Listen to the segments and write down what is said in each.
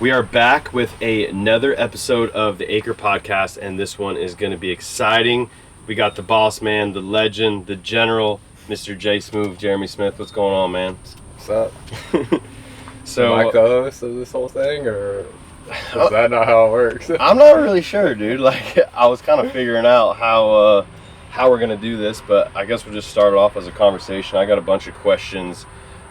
We are back with another episode of the Aker podcast, and this one is going to be exciting. We got the boss man, the legend, the general, Mr. J Smooth, Jeremy Smith. What's going on, man? What's up? So, am I co-host of this whole thing, or is that not how it works? I'm not really sure, dude. Like, I was kind of figuring out how we're going to do this, but I guess we'll just start it off as a conversation. I got a bunch of questions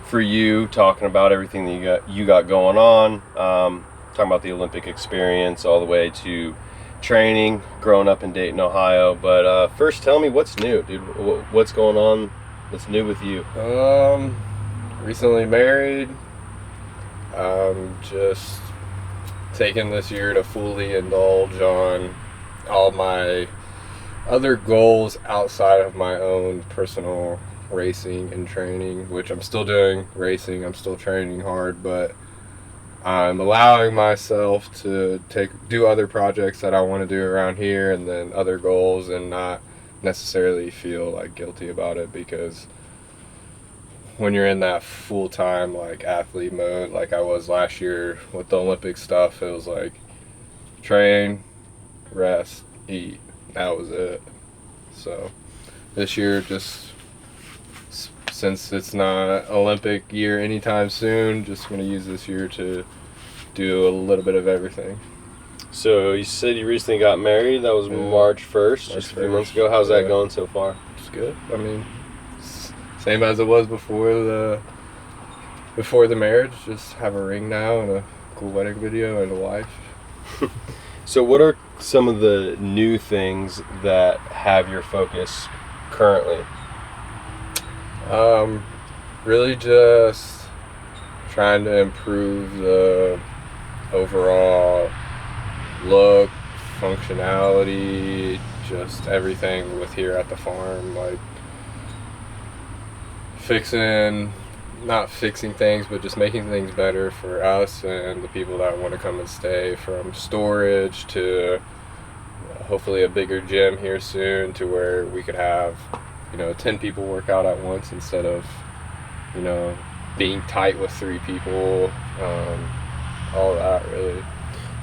for you, talking about everything that you got going on, talking about the Olympic experience all the way to training, growing up in Dayton, Ohio. But first, tell me what's new, dude. What's going on? What's new with you? Recently married. Just taking this year to fully indulge on all my other goals outside of my own personal racing and training, which I'm still doing racing, I'm still training hard, but I'm allowing myself to do other projects that I want to do around here, and then other goals, and not necessarily feel like guilty about it, because when you're in that full-time like athlete mode like I was last year with the Olympic stuff, it was like train, rest, eat, that was it. So this year, just since it's not Olympic year anytime soon, just going to use this year to do a little bit of everything. So you said you recently got married. That was March 1st, just a few months ago. How's that going so far? It's good. I mean, same as it was before the marriage. Just have a ring now and a cool wedding video and a wife. So what are some of the new things that have your focus currently? Really just trying to improve the overall look, functionality, just everything with here at the farm, like not fixing things, but just making things better for us and the people that want to come and stay, from storage to hopefully a bigger gym here soon, to where we could have 10 people work out at once instead of being tight with 3 people, all that really.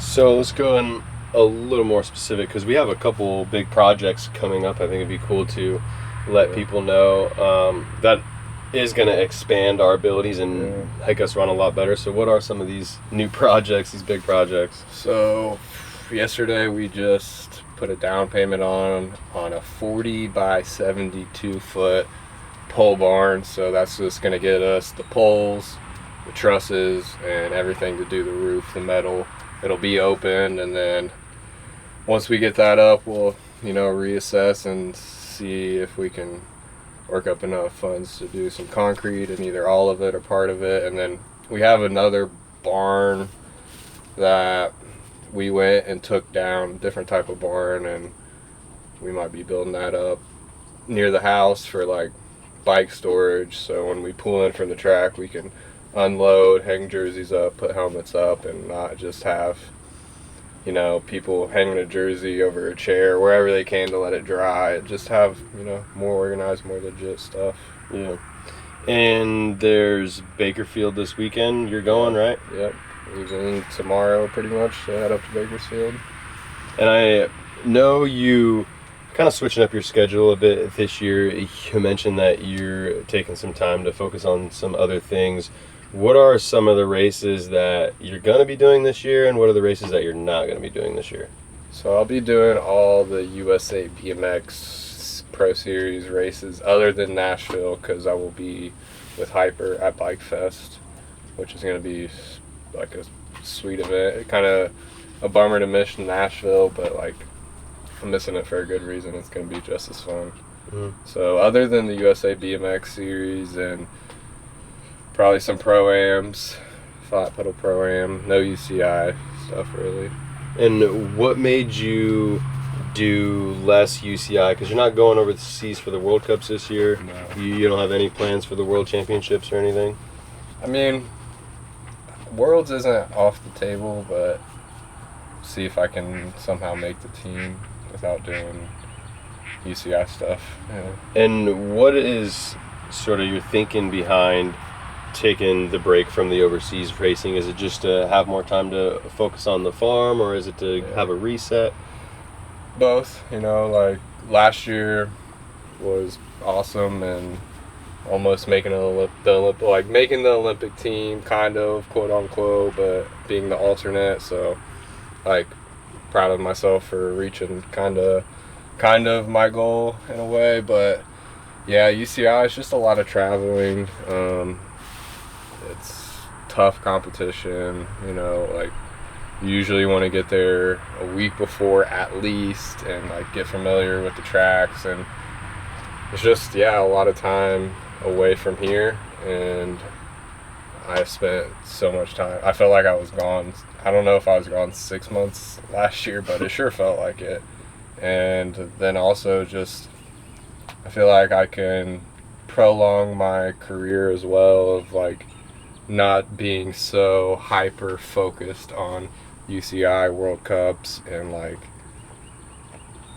So let's go in a little more specific, because we have a couple big projects coming up. I think it'd be cool to let people know that is going to expand our abilities and make us run a lot better. So what are some of these new projects, these big projects? So yesterday we just put a down payment on a 40 by 72 foot pole barn. So that's just going to get us the poles, the trusses, and everything to do the roof, the metal. It'll be open, and then once we get that up, we'll reassess and see if we can work up enough funds to do some concrete and either all of it or part of it. And then we have another barn that we went and took down, a different type of barn, and we might be building that up near the house for like bike storage. So when we pull in from the track, we can unload, hang jerseys up, put helmets up, and not just have people hanging a jersey over a chair wherever they can to let it dry. Just have more organized, more legit stuff. Yeah. And there's Bakersfield this weekend. You're going, right? Yep. Leaving tomorrow pretty much to head up to Bakersfield. And I know you kind of switching up your schedule a bit this year. You mentioned that you're taking some time to focus on some other things. What are some of the races that you're going to be doing this year, and what are the races that you're not going to be doing this year? So I'll be doing all the USABMX Pro Series races other than Nashville, because I will be with Hyper at Bike Fest, which is going to be like a sweet event. Kind of a bummer to miss Nashville, but like I'm missing it for a good reason. It's going to be just as fun. Mm-hmm. So other than the USABMX series and probably some Pro-Ams, flat pedal Pro-Am, no UCI stuff really. And what made you do less UCI? Because you're not going overseas for the World Cups this year. No. You don't have any plans for the World Championships or anything? I mean, Worlds isn't off the table, but see if I can somehow make the team without doing UCI stuff. Yeah. And what is sort of your thinking behind taken the break from the overseas racing? Is it just to have more time to focus on the farm, or is it to have a reset? Both, like last year was awesome and almost making making the Olympic team, kind of, quote unquote, but being the alternate. So like proud of myself for reaching kind of my goal in a way. But yeah, UCI is just a lot of traveling. It's tough competition, like you usually want to get there a week before at least and like get familiar with the tracks, and it's just a lot of time away from here. And I spent so much time. I felt like I was gone. I don't know if I was gone 6 months last year, but it sure felt like it. And then also just I feel like I can prolong my career as well, of like not being so hyper focused on UCI World Cups and like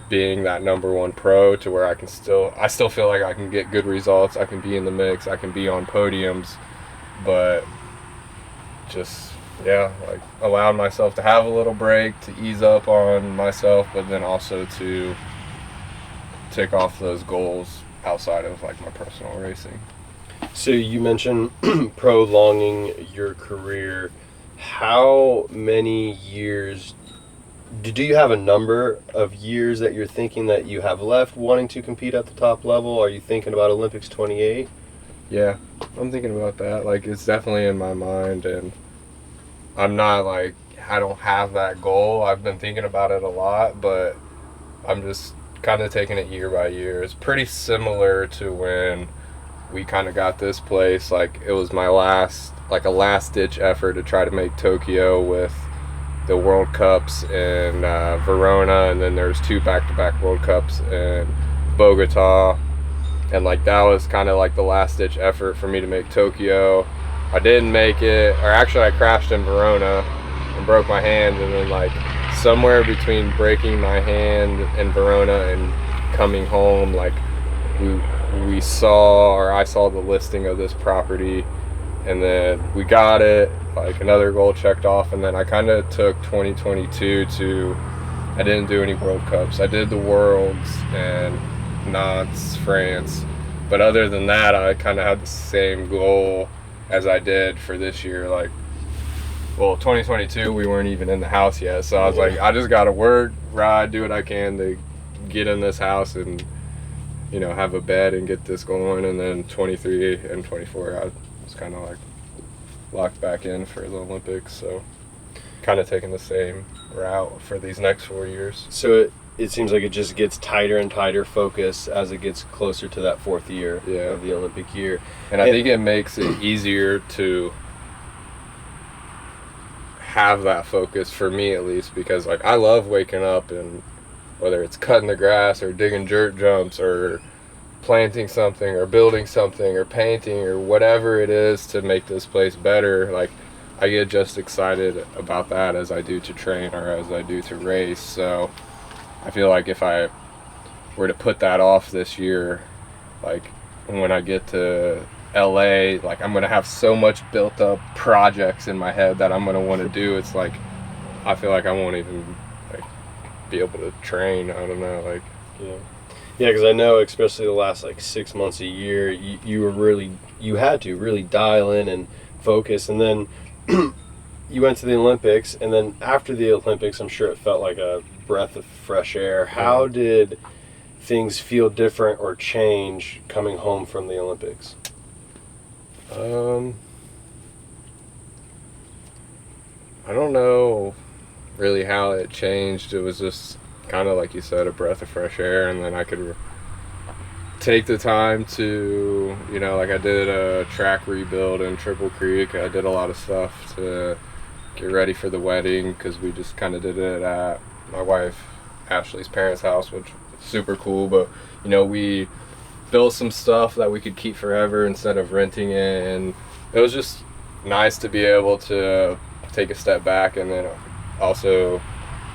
being that #1 pro, to where I still feel like I can get good results, I can be in the mix, I can be on podiums, but just like allowing myself to have a little break, to ease up on myself, but then also to tick off those goals outside of like my personal racing. So you mentioned prolonging your career. How many years, do you have a number of years that you're thinking that you have left wanting to compete at the top level? Are you thinking about Olympics 28? Yeah, I'm thinking about that. Like, it's definitely in my mind, and I'm not like, I don't have that goal. I've been thinking about it a lot, but I'm just kind of taking it year by year. It's pretty similar to when we kind of got this place. Like, it was my last ditch effort to try to make Tokyo with the World Cups in Verona, and then there's 2 back-to-back World Cups in Bogota, and like that was kind of like the last ditch effort for me to make Tokyo. I didn't make it, or actually I crashed in Verona and broke my hand, and then like somewhere between breaking my hand in Verona and coming home, like I saw the listing of this property, and then we got it, like another goal checked off. And then I kind of took 2022 I didn't do any World Cups. I did the Worlds and Nantes, France, but other than that, I kind of had the same goal as I did for this year. Like, well, 2022 we weren't even in the house yet, so I was like, I just gotta work, ride, do what I can to get in this house and have a bed and get this going. And then 23 and 24 I was kind of like locked back in for the Olympics, so kind of taking the same route for these next 4 years. So it seems like it just gets tighter and tighter focus as it gets closer to that 4th year of the Olympic year. And I think it makes it easier to have that focus, for me at least, because like I love waking up, and whether it's cutting the grass or digging dirt jumps or planting something or building something or painting or whatever it is to make this place better, like I get just excited about that as I do to train or as I do to race. So I feel like if I were to put that off this year, like when I get to LA, like I'm gonna have so much built up projects in my head that I'm gonna want to do. It's like I feel like I won't even like be able to train. I don't know, like because I know especially the last like 6 months a year, you had to really dial in and focus. And then you went to the Olympics, and then after the Olympics, I'm sure it felt like a breath of fresh air. How did things feel different or change coming home from the Olympics? I don't know really how it changed. It was just kind of like you said, a breath of fresh air, and then I could take the time to, like I did a track rebuild in Triple Creek. I did a lot of stuff to get ready for the wedding, because we just kind of did it at my wife Ashley's parents' house, which was super cool. But we built some stuff that we could keep forever instead of renting it, and it was just nice to be able to take a step back and then also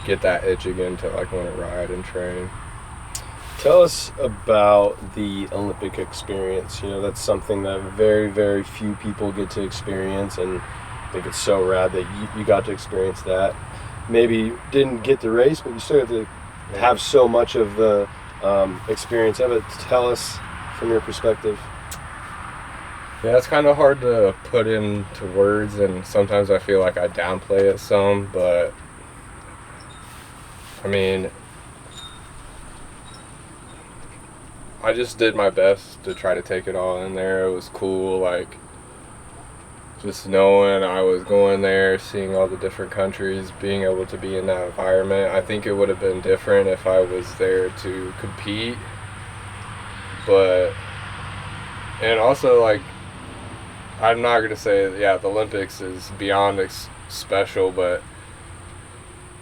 get that itch again to like want to ride and train. Tell us about the Olympic experience. You know, that's something that very, very few people get to experience, and I think it's so rad that you got to experience that. Maybe didn't get the race, but you still have to have so much of the experience of it. Tell us from your perspective. Yeah, it's kind of hard to put into words, and sometimes I feel like I downplay it some, but I mean, I just did my best to try to take it all in there. It was cool, like, just knowing I was going there, seeing all the different countries, being able to be in that environment. I think it would have been different if I was there to compete, and also, like, I'm not going to say, yeah, the Olympics is beyond special, but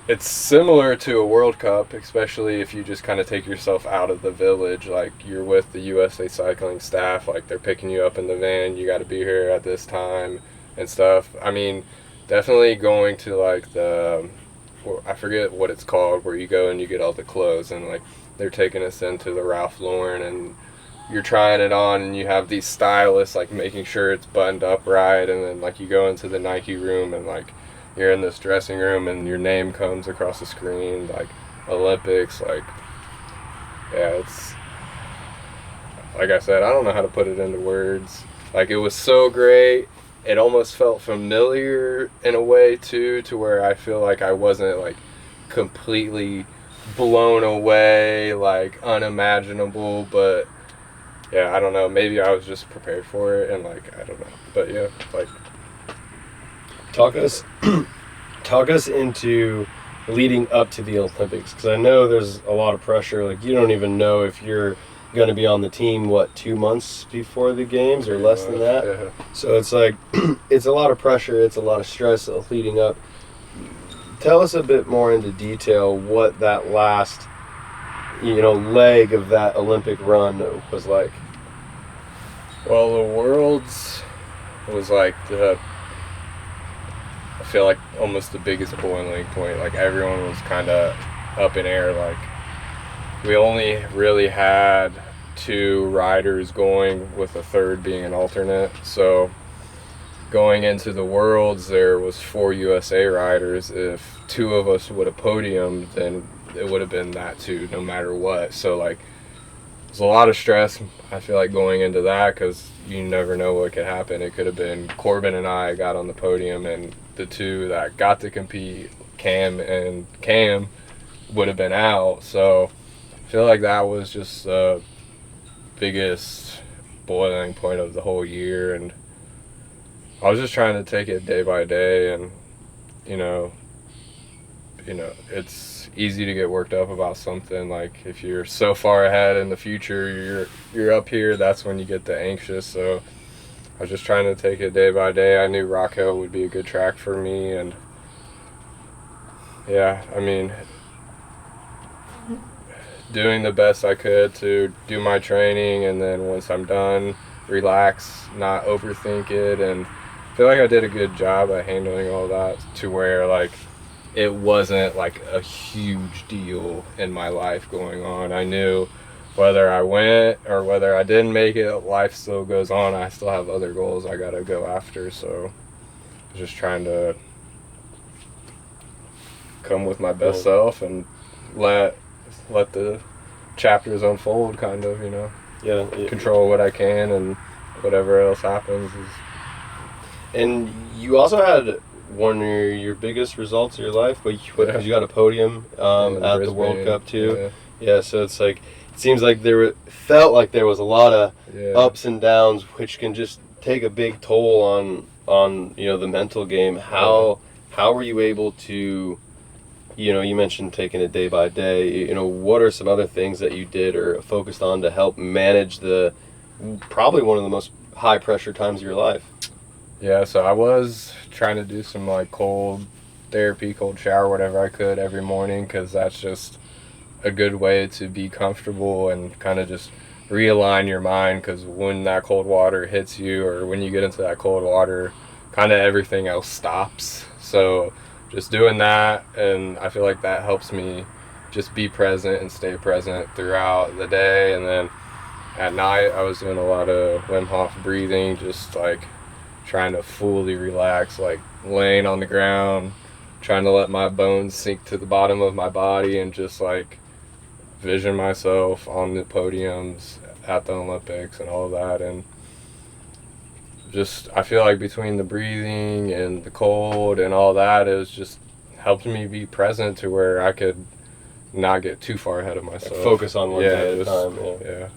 it's similar to a World Cup, especially if you just kind of take yourself out of the village. Like, you're with the USA cycling staff, like, they're picking you up in the van, you got to be here at this time and stuff. I mean, definitely going to, like, I forget what it's called, where you go and you get all the clothes, and, like, they're taking us into the Ralph Lauren, and you're trying it on, and you have these stylists, like, making sure it's buttoned up right, and then, like, you go into the Nike room, and, like, you're in this dressing room, and your name comes across the screen, like, Olympics, like, yeah, it's, like I said, I don't know how to put it into words. Like, it was so great. It almost felt familiar in a way, too, to where I feel like I wasn't, like, completely blown away, like, unimaginable, but yeah, I don't know. Maybe I was just prepared for it, and, like, I don't know. But yeah, like, talk us into leading up to the Olympics, because I know there's a lot of pressure. Like, you don't even know if you're going to be on the team 2 months before the games or less than that. Yeah. So it's like it's a lot of pressure. It's a lot of stress leading up. Tell us a bit more into detail what that last leg of that Olympic run was like. Well, the Worlds was like I feel like almost the biggest boiling point. Like, everyone was kind of up in air. Like, we only really had 2 riders going, with a third being an alternate. So going into the Worlds, there was 4 USA riders. If 2 of us would have podiumed, then it would have been that too, no matter what. So, like, there's a lot of stress, I feel like, going into that, because you never know what could happen. It could have been Corbin and I got on the podium, and the 2 that got to compete, Cam, would have been out. So I feel like that was just the biggest boiling point of the whole year, and I was just trying to take it day by day, and it's easy to get worked up about something. Like, if you're so far ahead in the future, you're up here, that's when you get the anxious. So I was just trying to take it day by day. I knew Rock Hill would be a good track for me, and yeah, I mean, doing the best I could to do my training, and then once I'm done, relax, not overthink it, and I feel like I did a good job at handling all that, to where, like, it wasn't like a huge deal in my life going on. I knew whether I went or whether I didn't make it, life still goes on. I still have other goals I gotta go after, so I was just trying to come with my best self and let the chapters unfold, kind of, Yeah. Control what I can, and whatever else happens is. And you also had one of your biggest results of your life, but you got a podium at the World Cup too. Yeah, so it's like, it seems like felt like there was a lot of ups and downs, which can just take a big toll on the mental game. How were you able to, you mentioned taking it day by day, what are some other things that you did or focused on to help manage probably one of the most high pressure times of your life? Yeah, so I was trying to do some, like, cold therapy, cold shower, whatever I could every morning, because that's just a good way to be comfortable and kind of just realign your mind, because when that cold water hits you, or when you get into that cold water, kind of everything else stops. So just doing that, and I feel like that helps me just be present and stay present throughout the day. And then at night, I was doing a lot of Wim Hof breathing, just like trying to fully relax, like laying on the ground, trying to let my bones sink to the bottom of my body and just like vision myself on the podiums at the Olympics and all of that. And just, I feel like between the breathing and the cold and all that, it was just helped me be present to where I could not get too far ahead of myself. Like focus on one day at a time. Yeah.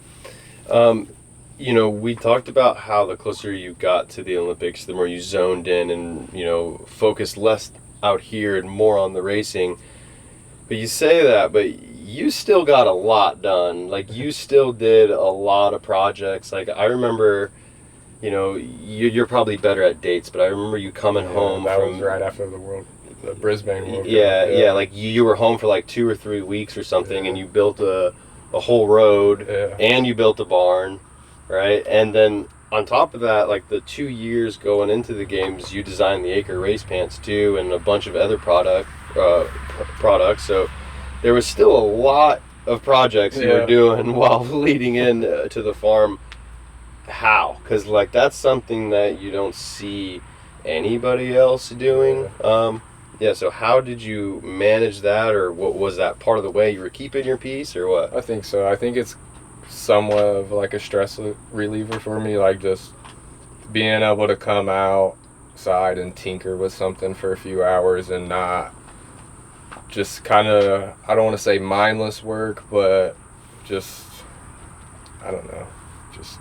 You know, we talked about how the closer you got to the Olympics, the more you zoned in and, you know, focused less out here and more on the racing. But you say that, but you still got a lot done. Like, you still did a lot of projects. Like, I remember, you know, you're probably better at dates, but I remember you coming home that from... was right after the Brisbane World Cup. Yeah, like you were home for like 2 or 3 weeks or something, and you built a whole road, and you built a barn, right? And then on top of that, like the 2 years going into the games, you designed the Aker race pants too, and a bunch of other products. So there was still a lot of projects you were doing while leading in to the farm. How? Because like that's something that you don't see anybody else doing. So how did you manage that, or what was that part of the way you were keeping your peace, or what? I think so. I think it's somewhat of like a stress reliever for me, like just being able to come outside and tinker with something for a few hours and not just kind of, I don't want to say mindless work, but just, I don't know, just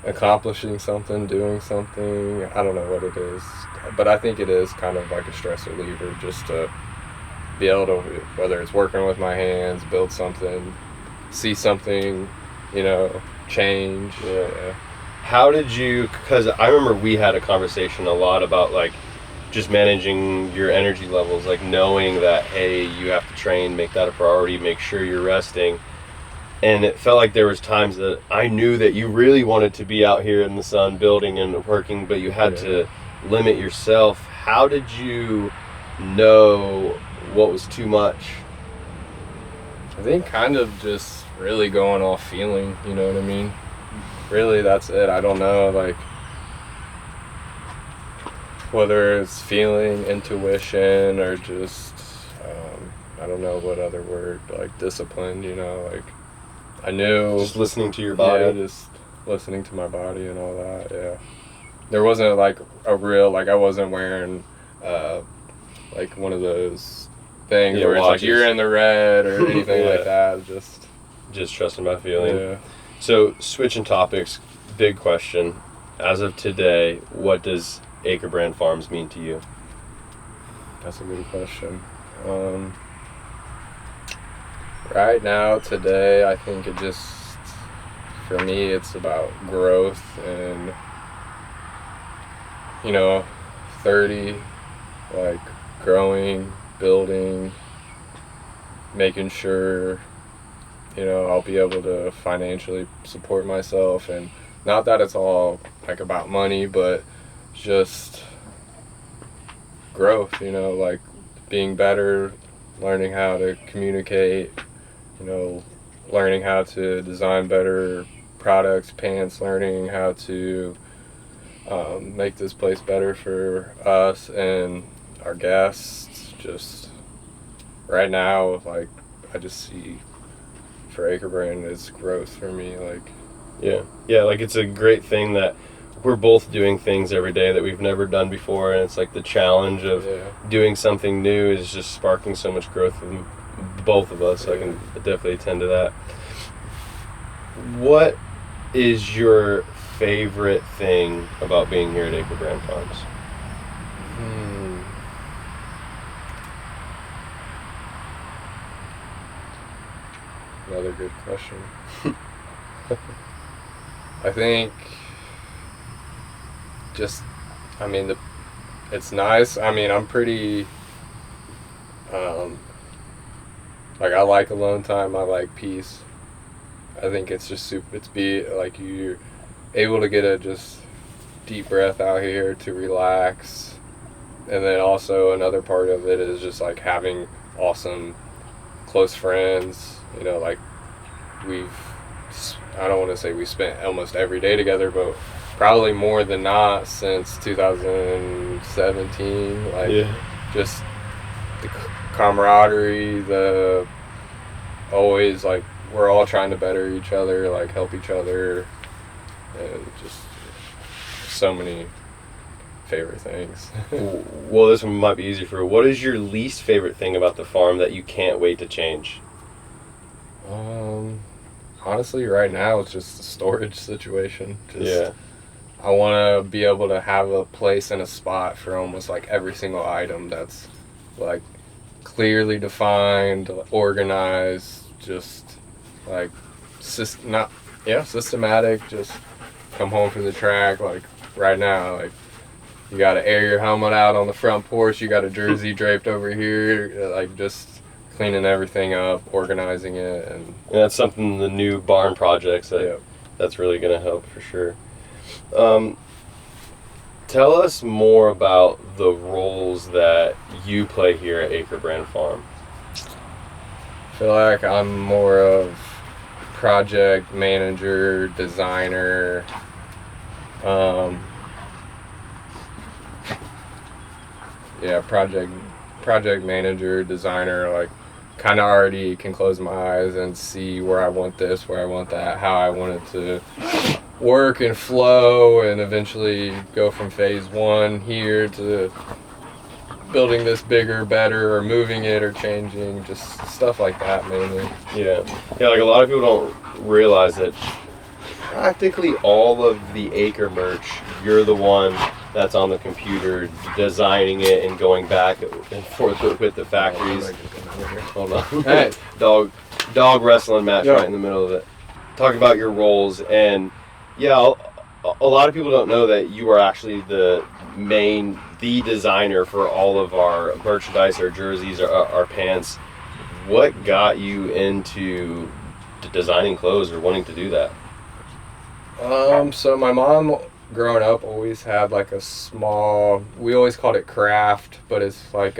accomplishing something, doing something. I don't know what it is, but I think it is kind of like a stress reliever, just to be able to, whether it's working with my hands, build something, see something, you know, change. How did you, because I remember we had a conversation a lot about like just managing your energy levels, like knowing that, hey, you have to train, make that a priority, make sure you're resting. And it felt like there was times that I knew that you really wanted to be out here in the sun building and working, but you had to limit yourself. How did you know what was too much? I think kind of just really going off feeling, you know what I mean? Really, that's it. I don't know, like, whether it's feeling, intuition, or just, I don't know what other word, like discipline, you know, like, I knew. Just listening to your body? Yeah, just listening to my body and all that, yeah. There wasn't like a real, like I wasn't wearing like one of those things where it's like you're in the red or anything like that. Just trusting my feeling. Yeah. So switching topics, big question. As of today, what does Aker Brand Farms mean to you? That's a good question. Right now, today, I think it just, for me, it's about growth and, you know, 30, like growing, building, making sure, you know, I'll be able to financially support myself. And not that it's all like about money, but just growth, you know, like being better, learning how to communicate, you know, learning how to design better products, pants, learning how to make this place better for us and our guests. Just right now, like, I just see for AkerBrand it's growth for me. Like, like it's a great thing that we're both doing things every day that we've never done before, and it's like the challenge of doing something new is just sparking so much growth in both of us. I can definitely attend to that. What is your favorite thing about being here at Aker Brand Farms? Another good question. I think just, I mean, it's nice. I mean, I'm pretty, like, I like alone time. I like peace. I think it's just like you're able to get a just deep breath out here to relax. And then also another part of it is just like having awesome close friends. You know, like I don't want to say we spent almost every day together, but probably more than not since 2017. Like, just the camaraderie, the always, like, we're all trying to better each other, like, help each other, and just so many favorite things. Well, this one might be easy for you. What is your least favorite thing about the farm that you can't wait to change? Honestly, right now it's just the storage situation. Yeah. I want to be able to have a place and a spot for almost like every single item that's like clearly defined, organized, just like systematic. Just come home from the track. Like right now, like you got to air your helmet out on the front porch. You got a jersey draped over here. Like just cleaning everything up, organizing it, and that's something, the new barn projects, that's really going to help for sure. Tell us more about the roles that you play here at Aker Brand Farm. I feel like I'm more of project manager, designer, project manager, designer, like kind of already can close my eyes and see where I want this, where I want that, how I want it to work and flow, and eventually go from phase one here to building this bigger, better, or moving it or changing, just stuff like that mainly. Yeah, like a lot of people don't realize that practically all of the Aker merch, you're the one that's on the computer designing it and going back and forth with the factories. Hold on. Hey. Dog wrestling match right in the middle of it. Talk about your roles, and a lot of people don't know that you are actually the designer for all of our merchandise, our jerseys, our pants. What got you into designing clothes or wanting to do that? So my mom, growing up, always had like a small, we always called it craft, but it's like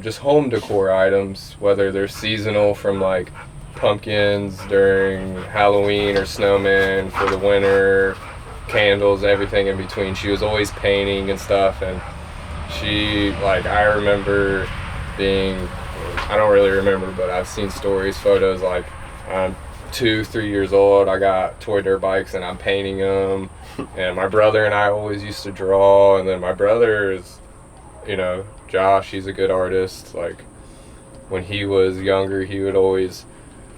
just home decor items, whether they're seasonal from like pumpkins during Halloween or snowmen for the winter, candles, everything in between. She was always painting and stuff, and I remember I don't really remember, but I've seen stories, photos, like I'm 2-3 years old, I got toy dirt bikes and I'm painting them, and my brother and I always used to draw, and then my brother is, Josh, he's a good artist. Like when he was younger, he would always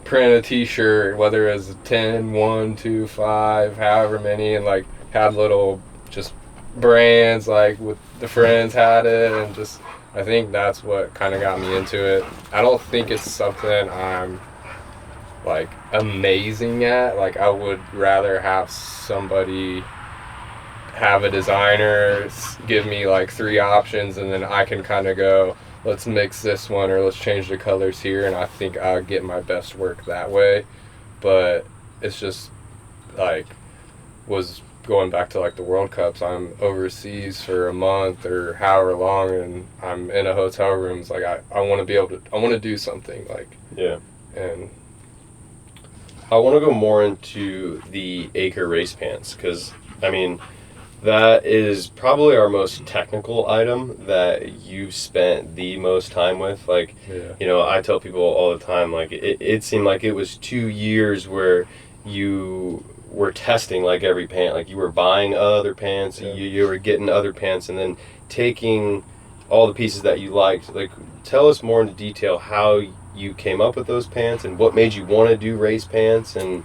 print a t-shirt, whether it was 10, 1, 2, 5, however many, and like had little just brands, like with the friends had it, and just I think that's what kind of got me into it. I don't think it's something I'm like amazing at. Like I would rather have somebody have a designer give me like 3 options, and then I can kind of go, let's mix this one, or let's change the colors here, and I think I'll get my best work that way. But it's just like, was going back to like the World Cups, I'm overseas for a month or however long, and I'm in a hotel room. It's like I want to be able to, I want to do something like, and I want to go more into the Aker race pants, because I mean that is probably our most technical item that you've spent the most time with. Like, I tell people all the time, like it seemed like it was 2 years where you were testing like every pant. Like you were buying other pants, you were getting other pants, and then taking all the pieces that you liked. Like, tell us more into detail how you came up with those pants and what made you want to do race pants, and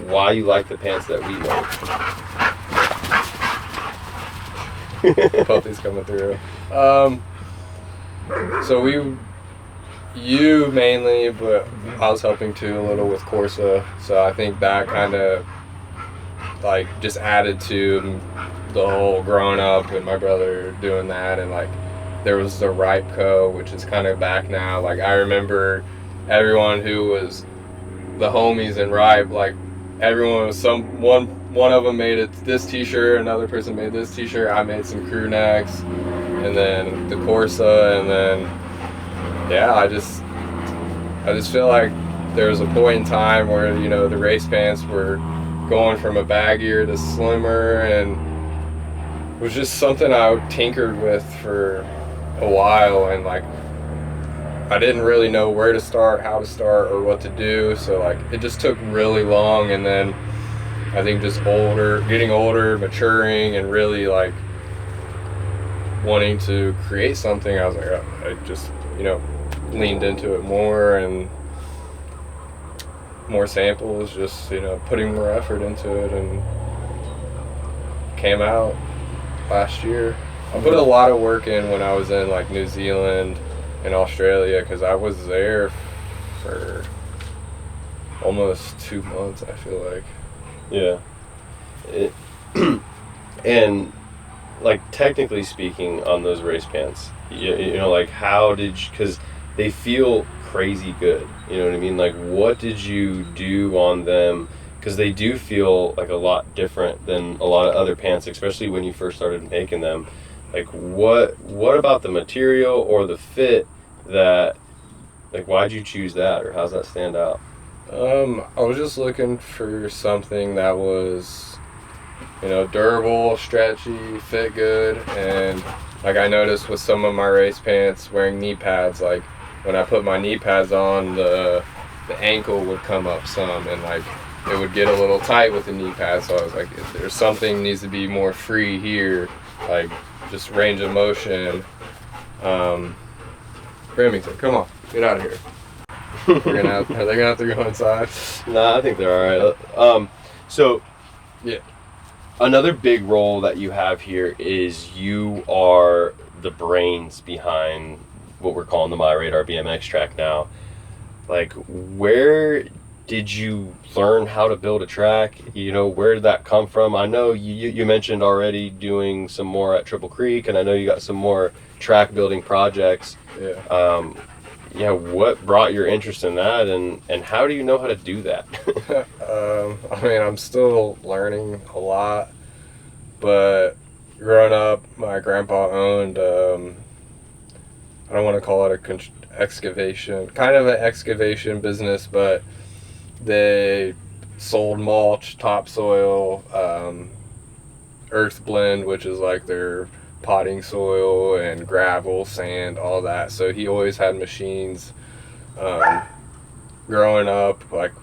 why you like the pants that we make. Puppy's coming through. So you mainly, but I was helping too a little with Corsa. So I think that kind of like just added to the whole growing up with my brother doing that, and like there was the Ripe Co., which is kind of back now. Like I remember everyone who was the homies in Ripe, like everyone was one of them made this t-shirt, another person made this t-shirt, I made some crew necks, and then the Corsa, and then yeah, I just feel like there was a point in time where, you know, the race pants were going from a baggier to slimmer, and it was just something I tinkered with for a while, and like I didn't really know where to start, how to start, or what to do. So like it just took really long, and then I think just getting older, maturing, and really like wanting to create something, I was like, I just, you know, leaned into it more, and more samples, just, you know, putting more effort into it, and came out last year. I put a lot of work in when I was in like New Zealand and Australia, because I was there for almost 2 months, I feel like. Yeah. And like technically speaking, on those race pants, you know, like how did you, because they feel crazy good, you know what I mean? Like what did you do on them? Because they do feel like a lot different than a lot of other pants, especially when you first started making them. Like what about the material or the fit that, like, why'd you choose that, or how's that stand out? I was just looking for something that was, you know, durable, stretchy, fit good, and like I noticed with some of my race pants wearing knee pads, like when I put my knee pads on, the ankle would come up some, and like it would get a little tight with the knee pads. So I was like, if there's something needs to be more free here, like just range of motion. Remington, come on, get out of here. Are they gonna have to go inside? Nah, I think they're all right. So Yeah. another big role that you have here is you are the brains behind what we're calling the My Radar BMX track now. Like, where did you learn how to build a track? You know, where did that come from? I know you mentioned already doing some more at Triple Creek, and I know you got some more track building projects. Yeah. Yeah, what brought your interest in that, and how do you know how to do that? I mean, I'm still learning a lot, but growing up, my grandpa owned, I don't want to call it kind of an excavation business, but they sold mulch, topsoil, earth blend, which is like their potting soil, and gravel, sand, all that. So he always had machines. Growing up, like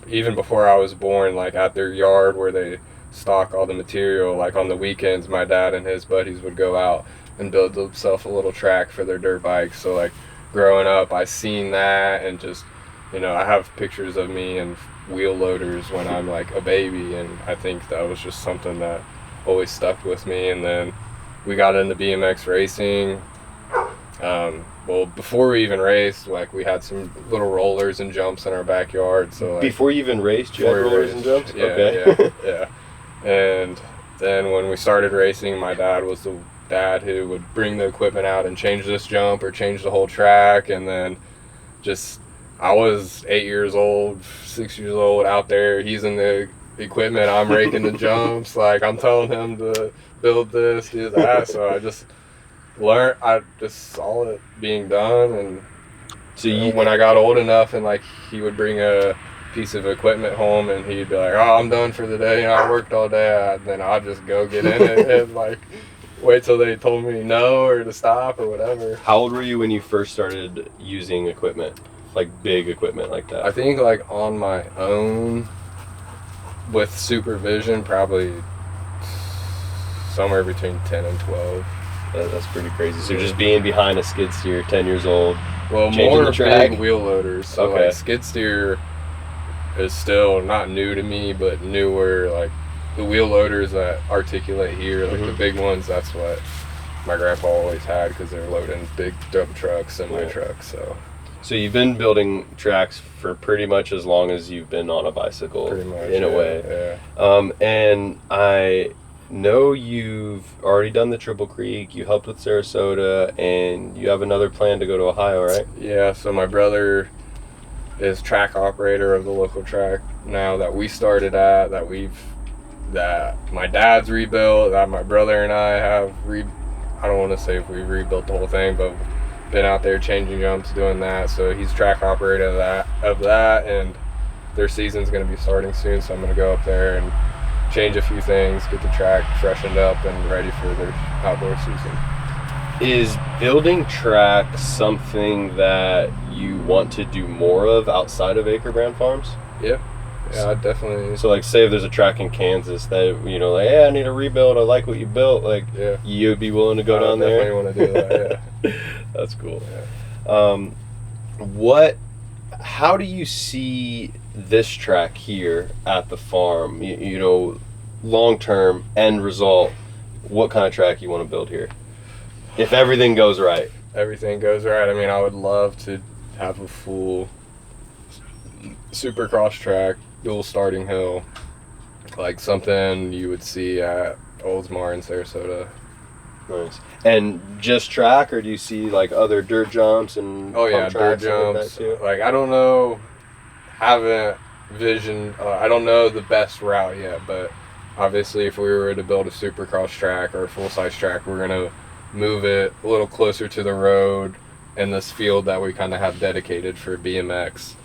even before I was born, like at their yard where they stock all the material, like on the weekends my dad and his buddies would go out and build themselves a little track for their dirt bikes. So like growing up, I seen that, and just, you know, I have pictures of me and wheel loaders when I'm like a baby, and I think that was just something that always stuck with me. And then we got into BMX racing. Well, before we even raced, like we had some little rollers and jumps in our backyard. So like, before you even raced, you had rollers and jumps? Yeah, okay. yeah. And then when we started racing, my dad was the dad who would bring the equipment out and change this jump or change the whole track. And then just, I was 8 years old, 6 years old out there. He's in the equipment, I'm raking the jumps. Like I'm telling him to build this, do that. So I just learned, I just saw it being done. And so when I got old enough, and like he would bring a piece of equipment home, and he'd be like, oh, I'm done for the day, you know, I worked all day, then I'd just go get in it and like wait till they told me no or to stop or whatever. How old were you when you first started using equipment, like big equipment like that? I think like on my own with supervision, probably somewhere between 10 and 12. That's pretty crazy. So just being behind a skid steer, 10 years old. Well, more big wheel loaders. So okay. Like skid steer is still not new to me, but newer. Like the wheel loaders that articulate here, like the big ones, that's what my grandpa always had, because they're loading big dump trucks, semi trucks. So you've been building tracks for pretty much as long as you've been on a bicycle, pretty much, in a way. Yeah. And I know you've already done the Triple Creek, you helped with Sarasota, and you have another plan to go to Ohio, right? Yeah, so my brother is track operator of the local track now that we started at, that my dad's rebuilt, that my brother and I have I don't want to say if we rebuilt the whole thing, but been out there changing jumps, doing that. So he's track operator of that, and their season's going to be starting soon. So I'm going to go up there and change a few things, get the track freshened up and ready for their outdoor season. Is building track something that you want to do more of outside of Aker Brand Farms? Yeah, I definitely. So like, say if there's a track in Kansas that, you know, like, hey, I need a rebuild, I like what you built, like, yeah, you'd be willing to go down there? I definitely want to do that, yeah. That's cool. Yeah. How do you see this track here at the farm, you know, long-term end result? What kind of track you want to build here if everything goes right? Everything goes right. I mean, I would love to have a full supercross track, dual starting hill, like something you would see at Oldsmar in Sarasota. Nice. And just track, or do you see like other dirt jumps and dirt jumps? Like, I don't know, haven't vision. I don't know the best route yet, but obviously, if we were to build a supercross track or a full size track, we're gonna move it a little closer to the road in this field that we kind of have dedicated for BMX.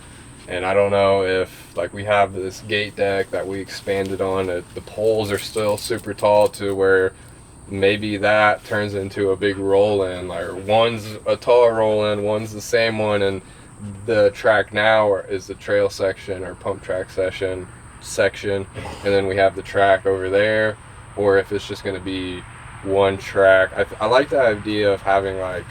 And I don't know if, like, we have this gate deck that we expanded on. The poles are still super tall to where maybe that turns into a big roll-in. Like, one's a tall roll-in, one's the same one, and the track now is the trail section or pump track section, and then we have the track over there. Or if it's just going to be one track. I like the idea of having like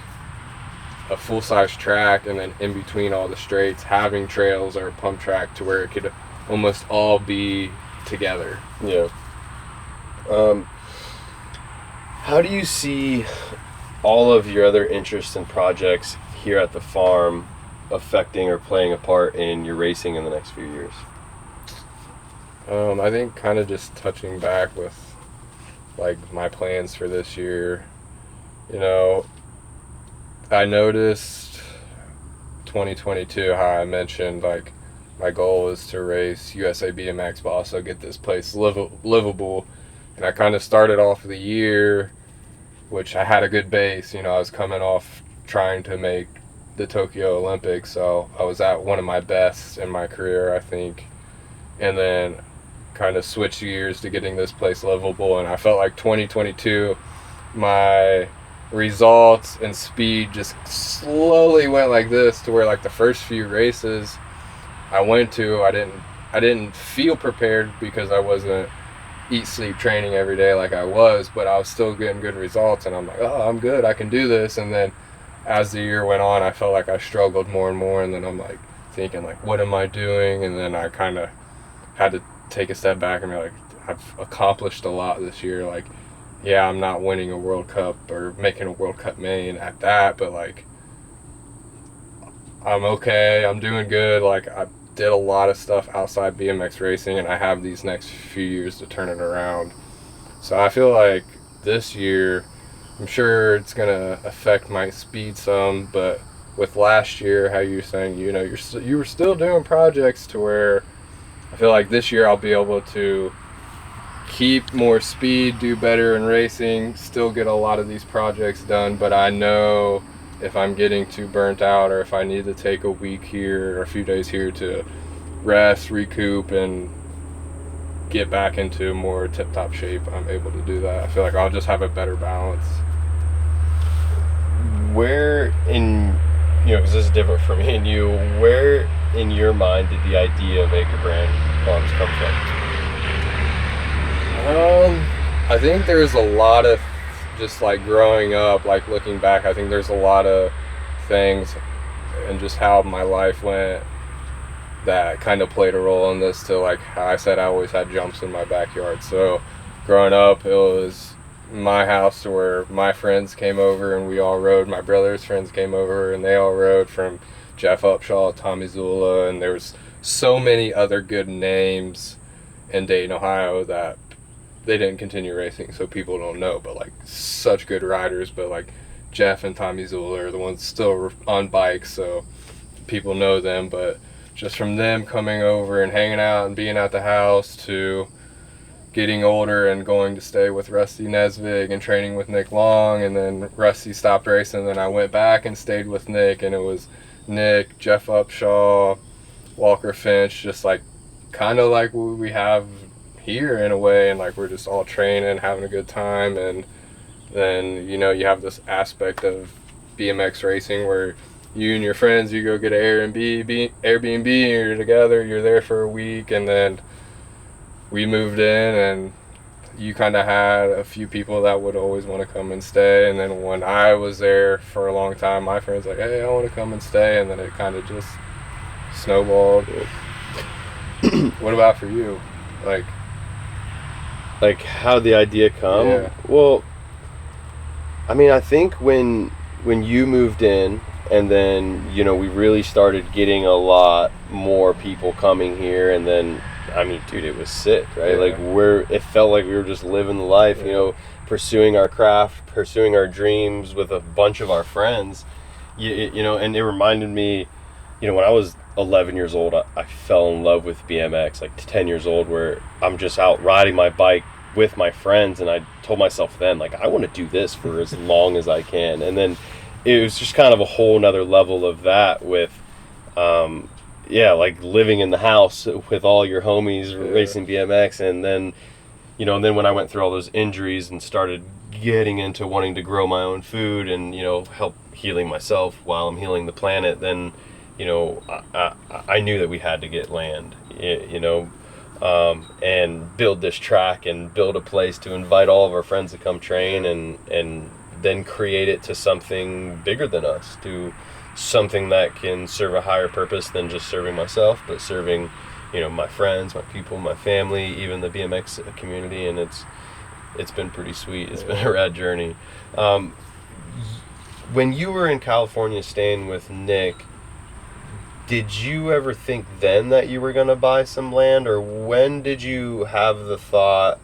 a full-size track, and then in between all the straights having trails or a pump track to where it could almost all be together. Yeah. How do you see all of your other interests and projects here at the farm affecting or playing a part in your racing in the next few years? I think kind of just touching back with like my plans for this year. You know, I noticed 2022 how I mentioned like my goal is to race USABMX but also get this place livable. And I kind of started off the year, which I had a good base. You know, I was coming off trying to make the Tokyo Olympics, so I was at one of my best in my career, I think. And then kind of switched gears to getting this place livable, and I felt like 2022, my results and speed just slowly went like this to where like the first few races I went to, I didn't feel prepared because I wasn't eat, sleep, training every day like I was, but I was still getting good results, and I'm like, oh, I'm good, I can do this. And then as the year went on, I felt like I struggled more and more, and then I'm like thinking like, what am I doing? And then I kind of had to take a step back and be like, I've accomplished a lot this year. Like, yeah, I'm not winning a World Cup or making a World Cup main at that, but like, I'm okay, I'm doing good. Like, I did a lot of stuff outside BMX racing, and I have these next few years to turn it around. So I feel like this year, I'm sure it's gonna affect my speed some, but with last year, how you're saying, you know, you were still doing projects to where I feel like this year I'll be able to keep more speed, do better in racing, still get a lot of these projects done, but I know if I'm getting too burnt out or if I need to take a week here or a few days here to rest, recoup, and get back into more tip-top shape, I'm able to do that. I feel like I'll just have a better balance. Where in, you know, because this is different for me and you, where in your mind did the idea of Aker Brand Farms come from? I think there's a lot of, just like growing up, like looking back, I think there's a lot of things and just how my life went that kind of played a role in this. To like how I said, I always had jumps in my backyard. So growing up, it was my house to where my friends came over and we all rode. My brother's friends came over and they all rode, from Jeff Upshaw, Tommy Zula, and there was so many other good names in Dayton, Ohio that they didn't continue racing, so people don't know, but like such good riders. But like Jeff and Tommy Zula are the ones still on bikes, so people know them. But just from them coming over and hanging out and being at the house to getting older and going to stay with Rusty Nesvig and training with Nick Long, and then Rusty stopped racing, and then I went back and stayed with Nick, and it was Nick, Jeff Upshaw, Walker Finch, just like kind of like what we have here in a way, and like we're just all training, having a good time. And then, you know, you have this aspect of BMX racing where you and your friends, you go get an Airbnb, and you're together, you're there for a week. And then we moved in, and you kind of had a few people that would always want to come and stay. And then when I was there for a long time, my friends like, hey, I want to come and stay. And then it kind of just snowballed. What about for you? Like how did the idea come? Yeah. Well, I mean, I think when you moved in, and then, you know, we really started getting a lot more people coming here, and then, I mean, dude, it was sick, right? Yeah. Like it felt like we were just living the life, you know, pursuing our craft, pursuing our dreams with a bunch of our friends, you know. And it reminded me, you know, when I was 11 years old, I fell in love with BMX, like 10 years old, where I'm just out riding my bike with my friends, and I told myself then, like, I want to do this for as long as I can. And then it was just kind of a whole nother level of that with, like living in the house with all your homies racing BMX. And then, you know, and then when I went through all those injuries and started getting into wanting to grow my own food and, you know, help healing myself while I'm healing the planet, then, you know, I knew that we had to get land, you know, and build this track and build a place to invite all of our friends to come train, and then create it to something bigger than us, to something that can serve a higher purpose than just serving myself, but serving, you know, my friends, my people, my family, even the BMX community. And it's been pretty sweet. It's been a rad journey. When you were in California staying with Nick, did you ever think then that you were going to buy some land, or when did you have the thought,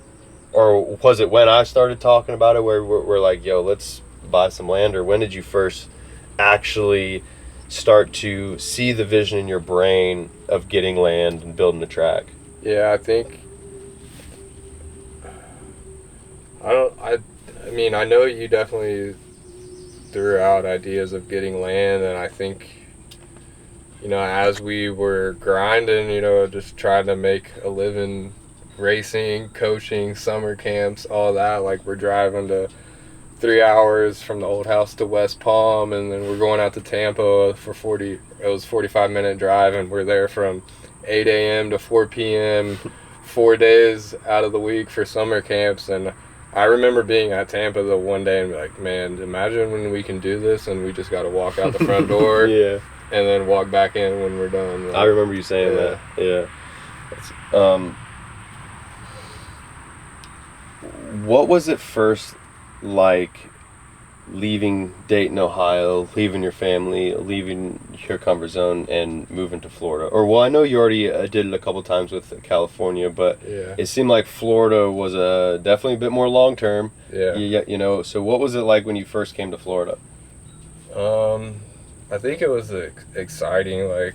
or was it when I started talking about it where we're like, yo, let's buy some land? Or when did you first actually start to see the vision in your brain of getting land and building a track? Yeah, I think, I mean, I know you definitely threw out ideas of getting land, and I think, you know, as we were grinding, you know, just trying to make a living racing, coaching, summer camps, all that, like we're driving to 3 hours from the old house to West Palm, and then we're going out to Tampa for 45-minute drive, and we're there from 8 a.m. to 4 p.m. 4 days out of the week for summer camps. And I remember being at Tampa the one day and be like, man, imagine when we can do this and we just got to walk out the front door Yeah. and then walk back in when we're done. Like, I remember you saying that. Yeah. What was it first like leaving Dayton, Ohio, leaving your family, leaving your comfort zone, and moving to Florida? Or, well, I know you already did it a couple times with California, but it seemed like Florida was definitely a bit more long term. Yeah. You know, so what was it like when you first came to Florida? I think it was exciting. Like,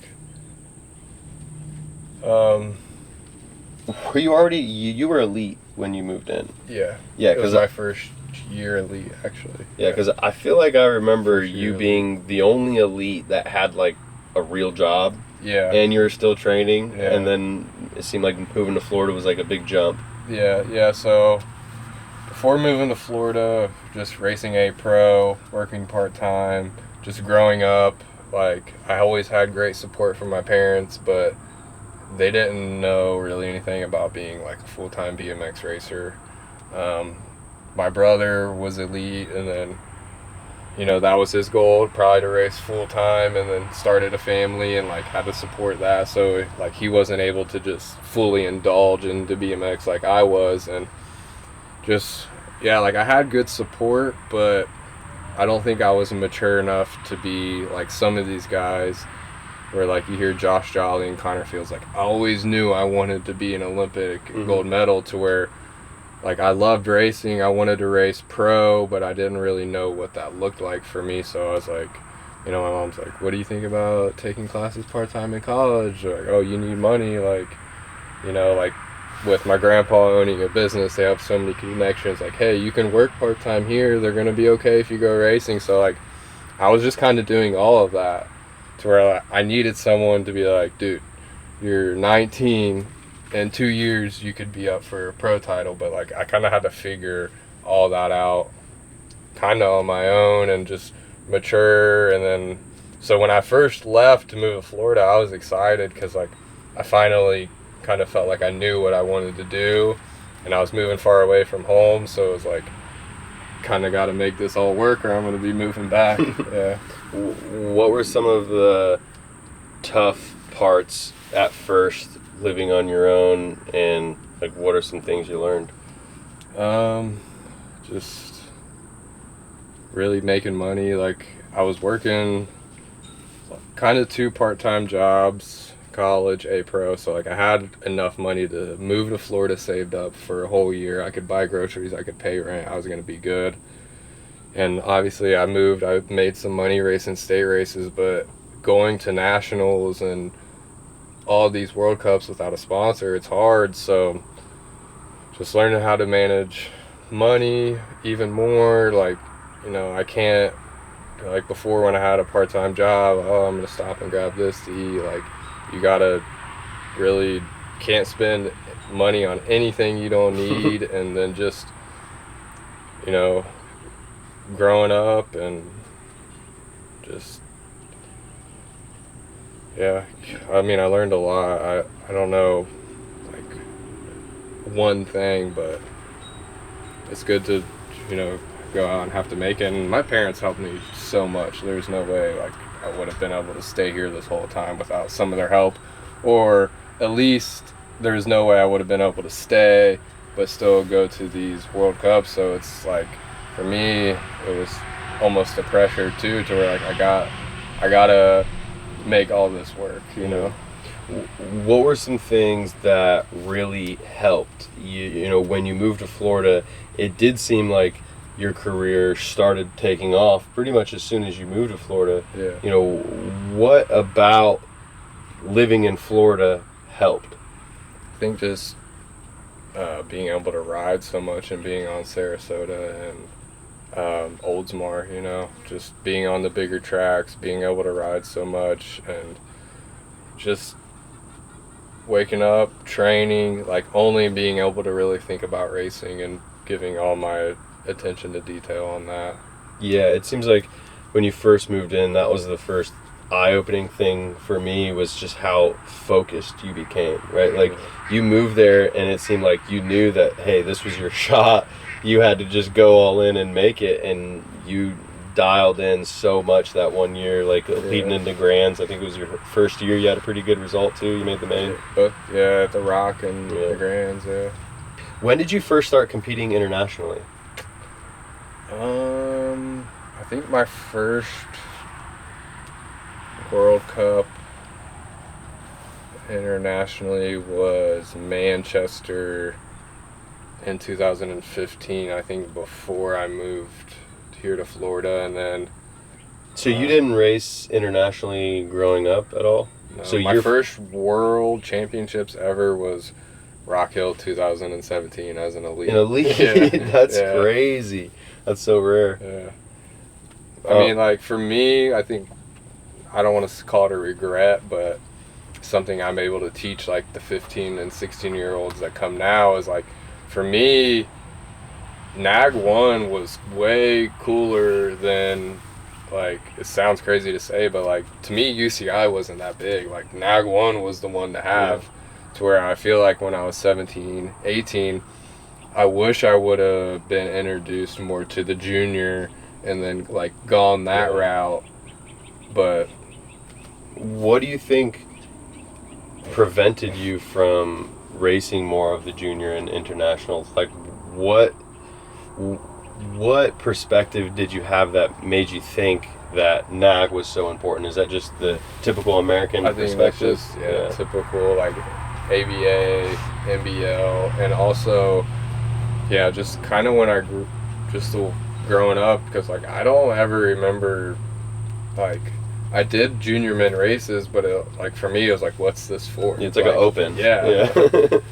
were you already you were elite when you moved in? Yeah. Yeah, it was because my first year elite, actually. Yeah, because I feel like I remember you elite. being the only elite that had like a real job. Yeah. And you were still training, Yeah. and then it seemed like moving to Florida was like a big jump. Yeah. So before moving to Florida, just racing a pro, working part-time, just growing up, like I always had great support from my parents, but they didn't know really anything about being like a full-time BMX racer. My brother was elite, and then, you know, that was his goal, probably to race full-time, and then started a family and like had to support that. So like he wasn't able to just fully indulge into BMX like I was. And just, yeah, like I had good support, but I don't think I was mature enough to be like some of these guys where like you hear Josh Jolly and Connor Fields, like I always knew I wanted to be an Olympic gold medal, to where like I loved racing, I wanted to race pro, but I didn't really know what that looked like for me. So I was like, you know, my mom's like, what do you think about taking classes part-time in college? Like, oh, you need money, like, you know, like with my grandpa owning a business, they have so many connections. Like, hey, you can work part-time here. They're going to be okay if you go racing. So, like, I was just kind of doing all of that to where I needed someone to be like, dude, you're 19. In 2 years, you could be up for a pro title. But, like, I kind of had to figure all that out kind of on my own and just mature. And then, so when I first left to move to Florida, I was excited because, like, I finally kind of felt like I knew what I wanted to do, and I was moving far away from home, so it was like, kind of got to make this all work or I'm going to be moving back. Yeah. What were some of the tough parts at first living on your own, and like what are some things you learned? Just really making money. Like, I was working kind of 2 part-time jobs, college, a pro, so like I had enough money to move to Florida saved up for a whole year. I could buy groceries, I could pay rent, I was going to be good. And obviously I moved, I made some money racing state races, but going to nationals and all these World Cups without a sponsor, it's hard. So just learning how to manage money even more. Like, you know, I can't, like before when I had a part-time job, oh, I'm going to stop and grab this to eat. Like, you gotta really can't spend money on anything you don't need. And then just, you know, growing up and just, yeah, I mean, I learned a lot. I don't know, like, one thing, but it's good to, you know, go out and have to make it. And my parents helped me so much. There's no way, like, I would have been able to stay here this whole time without some of their help, or at least there's no way I would have been able to stay but still go to these World Cups. So it's like, for me, it was almost a pressure too, to where like I gotta make all this work, you know. What were some things that really helped you know, when you moved to Florida? It did seem like your career started taking off pretty much as soon as you moved to Florida. Yeah. You know, what about living in Florida helped? I think just being able to ride so much and being on Sarasota and Oldsmar, you know, just being on the bigger tracks, being able to ride so much, and just waking up, training, like only being able to really think about racing and giving all my attention to detail on that. Yeah, it seems like when you first moved in, that was the first eye-opening thing for me, was just how focused you became, right? Like, you moved there and it seemed like you knew that, hey, this was your shot. You had to just go all in and make it, and you dialed in so much that one year, like leading into Grands. I think it was your first year. You had a pretty good result too. You made the main. Yeah, at the Rock and the Grands, yeah. When did you first start competing internationally? I think my first World Cup internationally was Manchester in 2015, I think, before I moved here to Florida. And then so you didn't race internationally growing up at all? No, so my first world championships ever was Rock Hill 2017 as an elite. An elite? Yeah. That's crazy. That's so rare. Yeah. I mean, like, for me, I think, I don't want to call it a regret, but something I'm able to teach, like, the 15 and 16-year-olds that come now is, like, for me, NAG 1 was way cooler than, like, it sounds crazy to say, but, like, to me, UCI wasn't that big. Like, NAG 1 was the one to have, to where I feel like when I was 17, 18, I wish I would have been introduced more to the junior and then, like, gone that route. But what do you think prevented you from racing more of the junior and internationals? Like, what perspective did you have that made you think that NAG was so important? Is that just the typical American perspective? I think that's just typical, like, ABA, NBL, and also, just kind of when I grew, just growing up, because, like, I don't ever remember, like, I did junior men races, but like for me, it was like, what's this for? It's like an open. Yeah.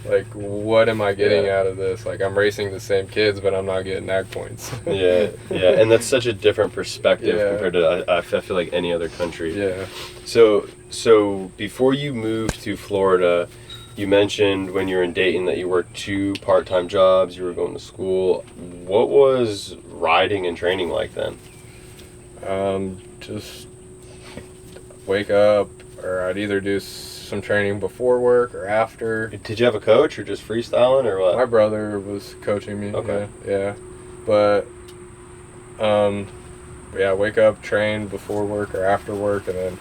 Like, what am I getting out of this? Like, I'm racing the same kids, but I'm not getting nag points. Yeah, and that's such a different perspective compared to I feel like any other country. Yeah. So before you moved to Florida, you mentioned when you were in Dayton that you worked 2 part-time jobs. You were going to school. What was riding and training like then? Just wake up, or I'd either do some training before work or after. Did you have a coach or just freestyling or what? My brother was coaching me. Okay. Yeah. But wake up, train before work or after work, and then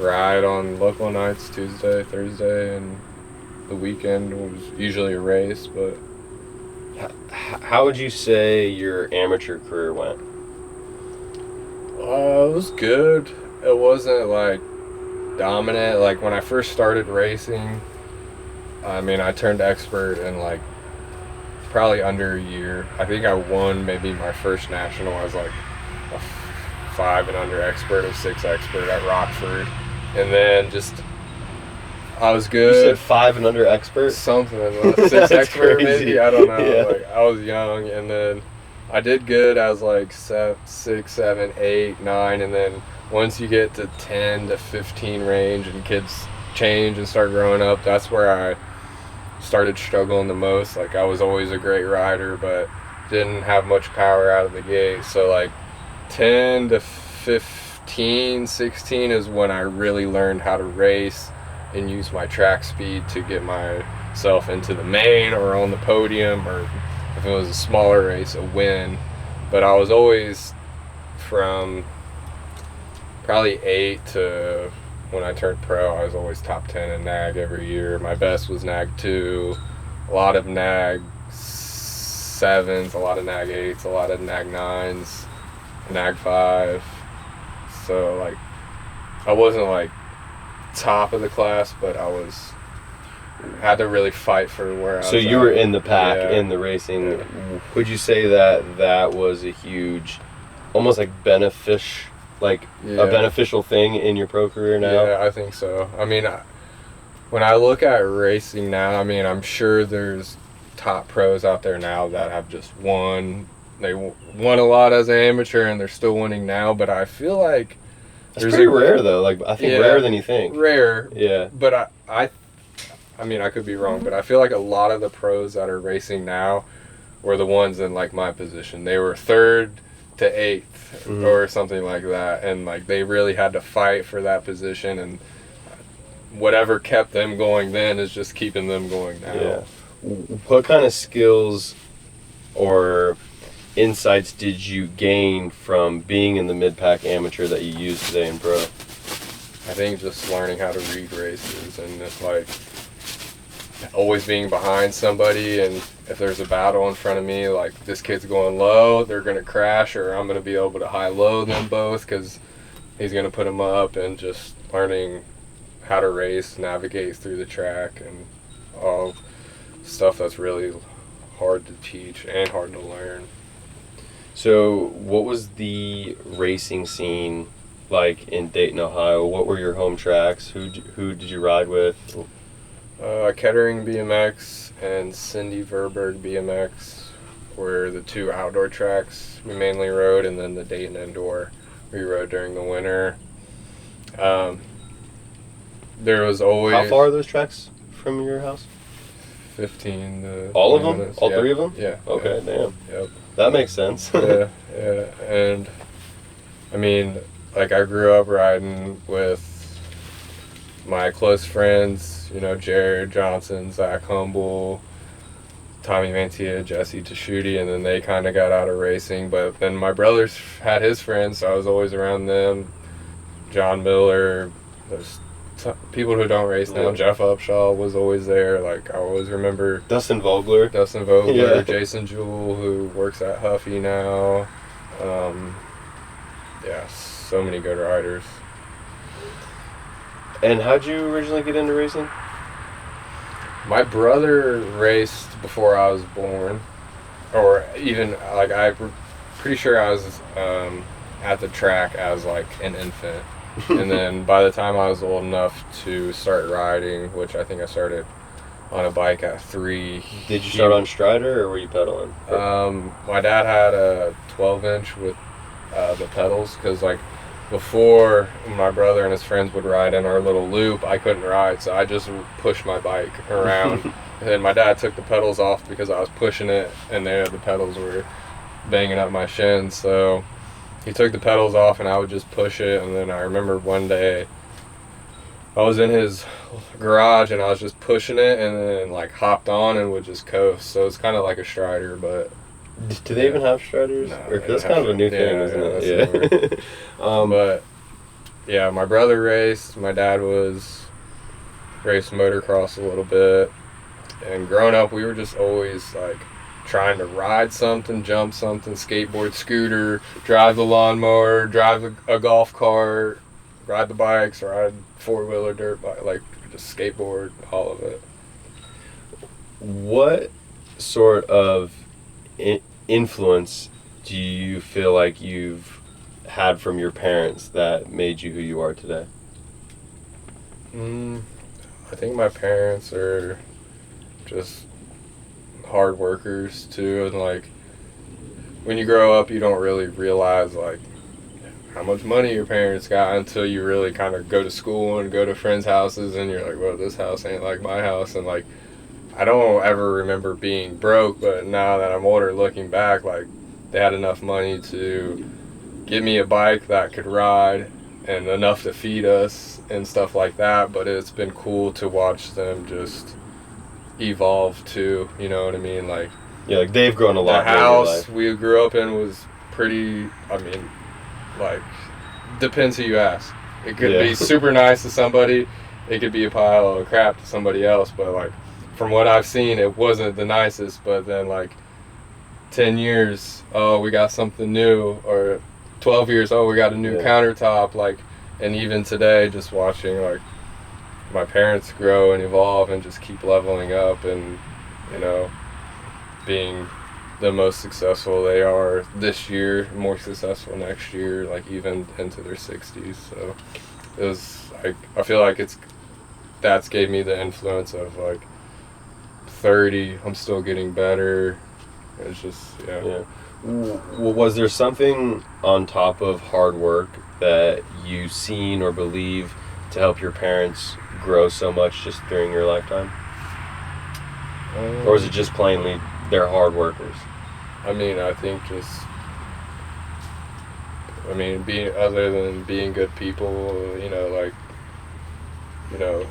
ride on local nights, Tuesday, Thursday, and the weekend was usually a race. But how would you say your amateur career went? it was good. It wasn't like dominant. Like when I first started racing, I mean, I turned expert in like probably under a year. I think I won maybe my first national as like a 5 and under expert or 6 expert at Rockford, and then just I was good. You said 5 and under expert? Something like 6 expert crazy. maybe. I don't know. Yeah. Like I was young, and then I did good as like 6, 7, 8, 9, and then once you get to 10 to 15 range and kids change and start growing up, that's where I started struggling the most. Like I was always a great rider, but didn't have much power out of the gate. So like 10 to 15, 16 is when I really learned how to race and use my track speed to get myself into the main or on the podium, or if it was a smaller race, a win. But I was always, from probably 8 to when I turned pro, I was always top 10 in nag every year. My best was nag 2, a lot of nag 7s, a lot of nag 8s, a lot of nag 9s, nag 5. So like I wasn't like top of the class, but I had to really fight for where I was. So you were in the pack, in the racing. Yeah. Would you say that was a huge, almost like a beneficial thing in your pro career now? Yeah, I think so. I mean, when I look at racing now, I mean, I'm sure there's top pros out there now that have just won. They won a lot as an amateur and they're still winning now, but I feel like it's pretty rare though. Like I think rarer than you think. Rare. Yeah. But I mean, I could be wrong, but I feel like a lot of the pros that are racing now were the ones in like my position. They were 3rd to 8th or something like that, and like they really had to fight for that position, and whatever kept them going then is just keeping them going now. Yeah. What kind of skills or insights did you gain from being in the mid-pack amateur that you use today in pro? I think just learning how to read races and just like always being behind somebody, and if there's a battle in front of me, like this kid's going low, they're going to crash, or I'm going to be able to high-low them both because he's going to put them up, and just learning how to race, navigate through the track, and all stuff that's really hard to teach and hard to learn. So what was the racing scene like in Dayton, Ohio? What were your home tracks? Who did you ride with? Kettering BMX and Cindy Verberg BMX were the 2 outdoor tracks we mainly rode, and then the Dayton indoor we rode during the winter. There was always... How far are those tracks from your house? 15 to all of them? minutes. All 3 of them? Yeah. Okay, yeah. damn. Yep. That makes sense. yeah, and I mean, like I grew up riding with my close friends, you know, Jared Johnson, Zach Humble, Tommy Mantia, Jesse Tashuti, and then they kind of got out of racing, but then my brothers had his friends, so I was always around them. John Miller, there's people who don't race now. Jeff Upshaw was always there. Like I always remember Dustin Vogler, yeah. Jason Jewell, who works at Huffy now. So many good riders. And how'd you originally get into racing? My brother raced before I was born, or even like I'm pretty sure I was at the track as like an infant. And then by the time I was old enough to start riding, which I think I started on a bike at 3. Did you start on Strider or were you pedaling? My dad had a 12-inch with the pedals, because like before, my brother and his friends would ride in our little loop, I couldn't ride, so I just pushed my bike around. And then my dad took the pedals off because I was pushing it, and there the pedals were banging up my shins. So he took the pedals off, and I would just push it. And then I remember one day I was in his garage, and I was just pushing it, and then like hopped on and would just coast. So it's kind of like a Strider, but. Do they even have Striders? No, That's kind of a new thing, isn't it? Yeah. But yeah, my brother raced. My dad raced motocross a little bit. And growing up, we were just always like trying to ride something, jump something, skateboard, scooter, drive the lawnmower, drive a golf cart, ride the bikes, ride four-wheeler, dirt bike, like just skateboard, all of it. What sort of influence do you feel like you've had from your parents that made you who you are today? I think my parents are just hard workers too, and like when you grow up you don't really realize like how much money your parents got until you really kind of go to school and go to friends' houses, and you're like, well, this house ain't like my house. And like I don't ever remember being broke, but now that I'm older, looking back, like they had enough money to get me a bike that could ride and enough to feed us and stuff like that. But it's been cool to watch them just evolve too, you know what I mean? Like, yeah, like they've grown a lot. The house we grew up in was pretty, I mean, like, depends who you ask. It could be super nice to somebody, it could be a pile of crap to somebody else, but like from what I've seen, it wasn't the nicest. But then like 10 years, oh, we got something new, or 12 years, oh, we got a new countertop. Like, and even today, just watching like my parents grow and evolve and just keep leveling up, and you know, being the most successful they are this year, more successful next year, like even into their 60s. So it was like, I feel like that's gave me the influence of like 30, I'm still getting better. It's just, yeah. Well, was there something on top of hard work that you seen or believe to help your parents grow so much just during your lifetime? Or is it just plainly they're hard workers? I mean, I think being, other than being good people, you know, like, you know,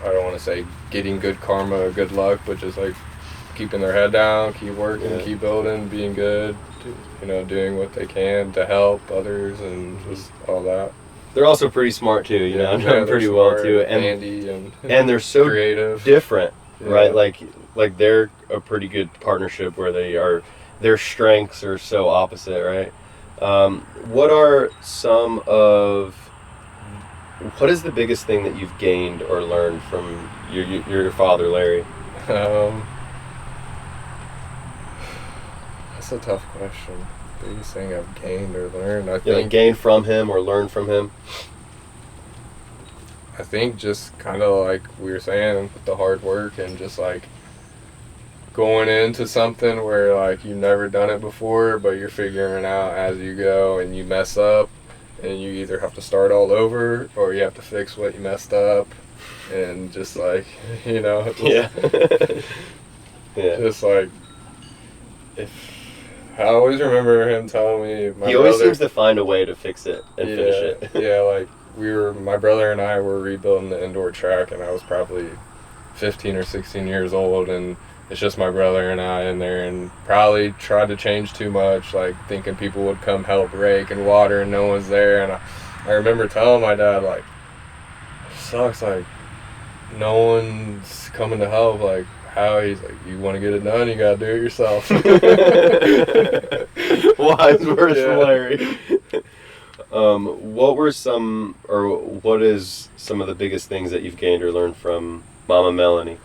I don't want to say getting good karma or good luck, but just like keeping their head down, keep working, keep building, being good, you know, doing what they can to help others, and just all that. They're also pretty smart too, you know, them pretty well too, and handy and they're so creative, different, right? Like they're a pretty good partnership where their strengths are so opposite, right? What is the biggest thing that you've gained or learned from your father, Larry? That's a tough question. Biggest thing I've gained or learned, I think. Like gained from him or learned from him? I think just kind of like we were saying, with the hard work and just like going into something where like you've never done it before, but you're figuring it out as you go, and you mess up, and you either have to start all over or you have to fix what you messed up, and just like, you know, just like, I always remember him telling me, he always seems to find a way to fix it and finish it. Like my brother and I were rebuilding the indoor track, and I was probably 15 or 16 years old, and it's just my brother and I in there, and probably tried to change too much, like thinking people would come help rake and water, and no one's there. And I remember telling my dad, like, it sucks, like no one's coming to help. Like, how? He's like, you want to get it done, you gotta do it yourself. Wise words from Larry. What is some of the biggest things that you've gained or learned from Mama Melanie?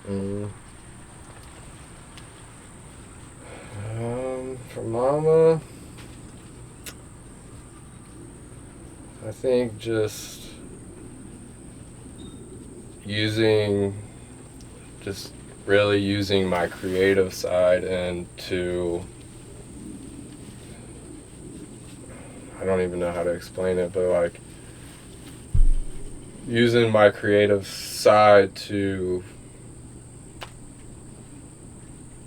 From Mama, I think just just really using my creative side and I don't even know how to explain it, but like using my creative side to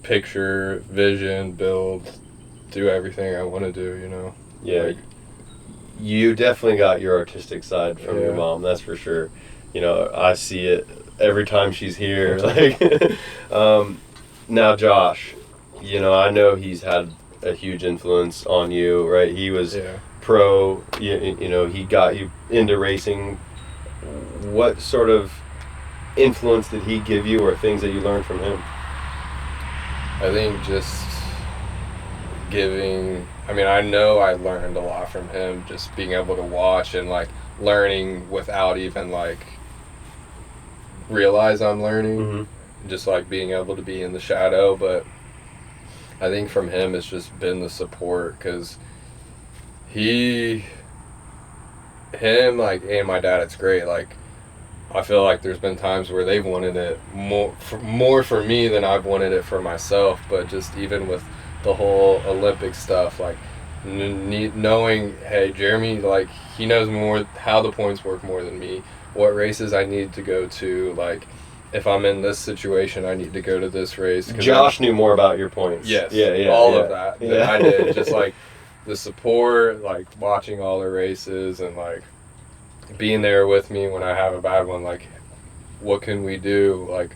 picture, vision, build, do everything I want to do, you know? Yeah. Like, you definitely got your artistic side from your Yeah. mom, that's for sure. You know, I see it every time she's here. Like, now Josh, you know, I know he's had a huge influence on you, right? He was pro, you know, he got you into racing. What sort of influence did he give you, or things that you learned from him? I think just I know I learned a lot from him, just being able to watch and like learning without even like realize I'm learning, just like being able to be in the shadow. But I think from him it's just been the support, because him, like, and my dad, it's great. Like, I feel like there's been times where they've wanted it more for me than I've wanted it for myself. But just even with the whole Olympic stuff, like knowing, hey, Jeremy, like, he knows more how the points work more than me, what races I need to go to, like, if I'm in this situation, I need to go to this race. Josh knew more about your points. Yes. Yeah. All of that than I did. Just like the support, like watching all the races and like being there with me when I have a bad one. Like, what can we do? Like,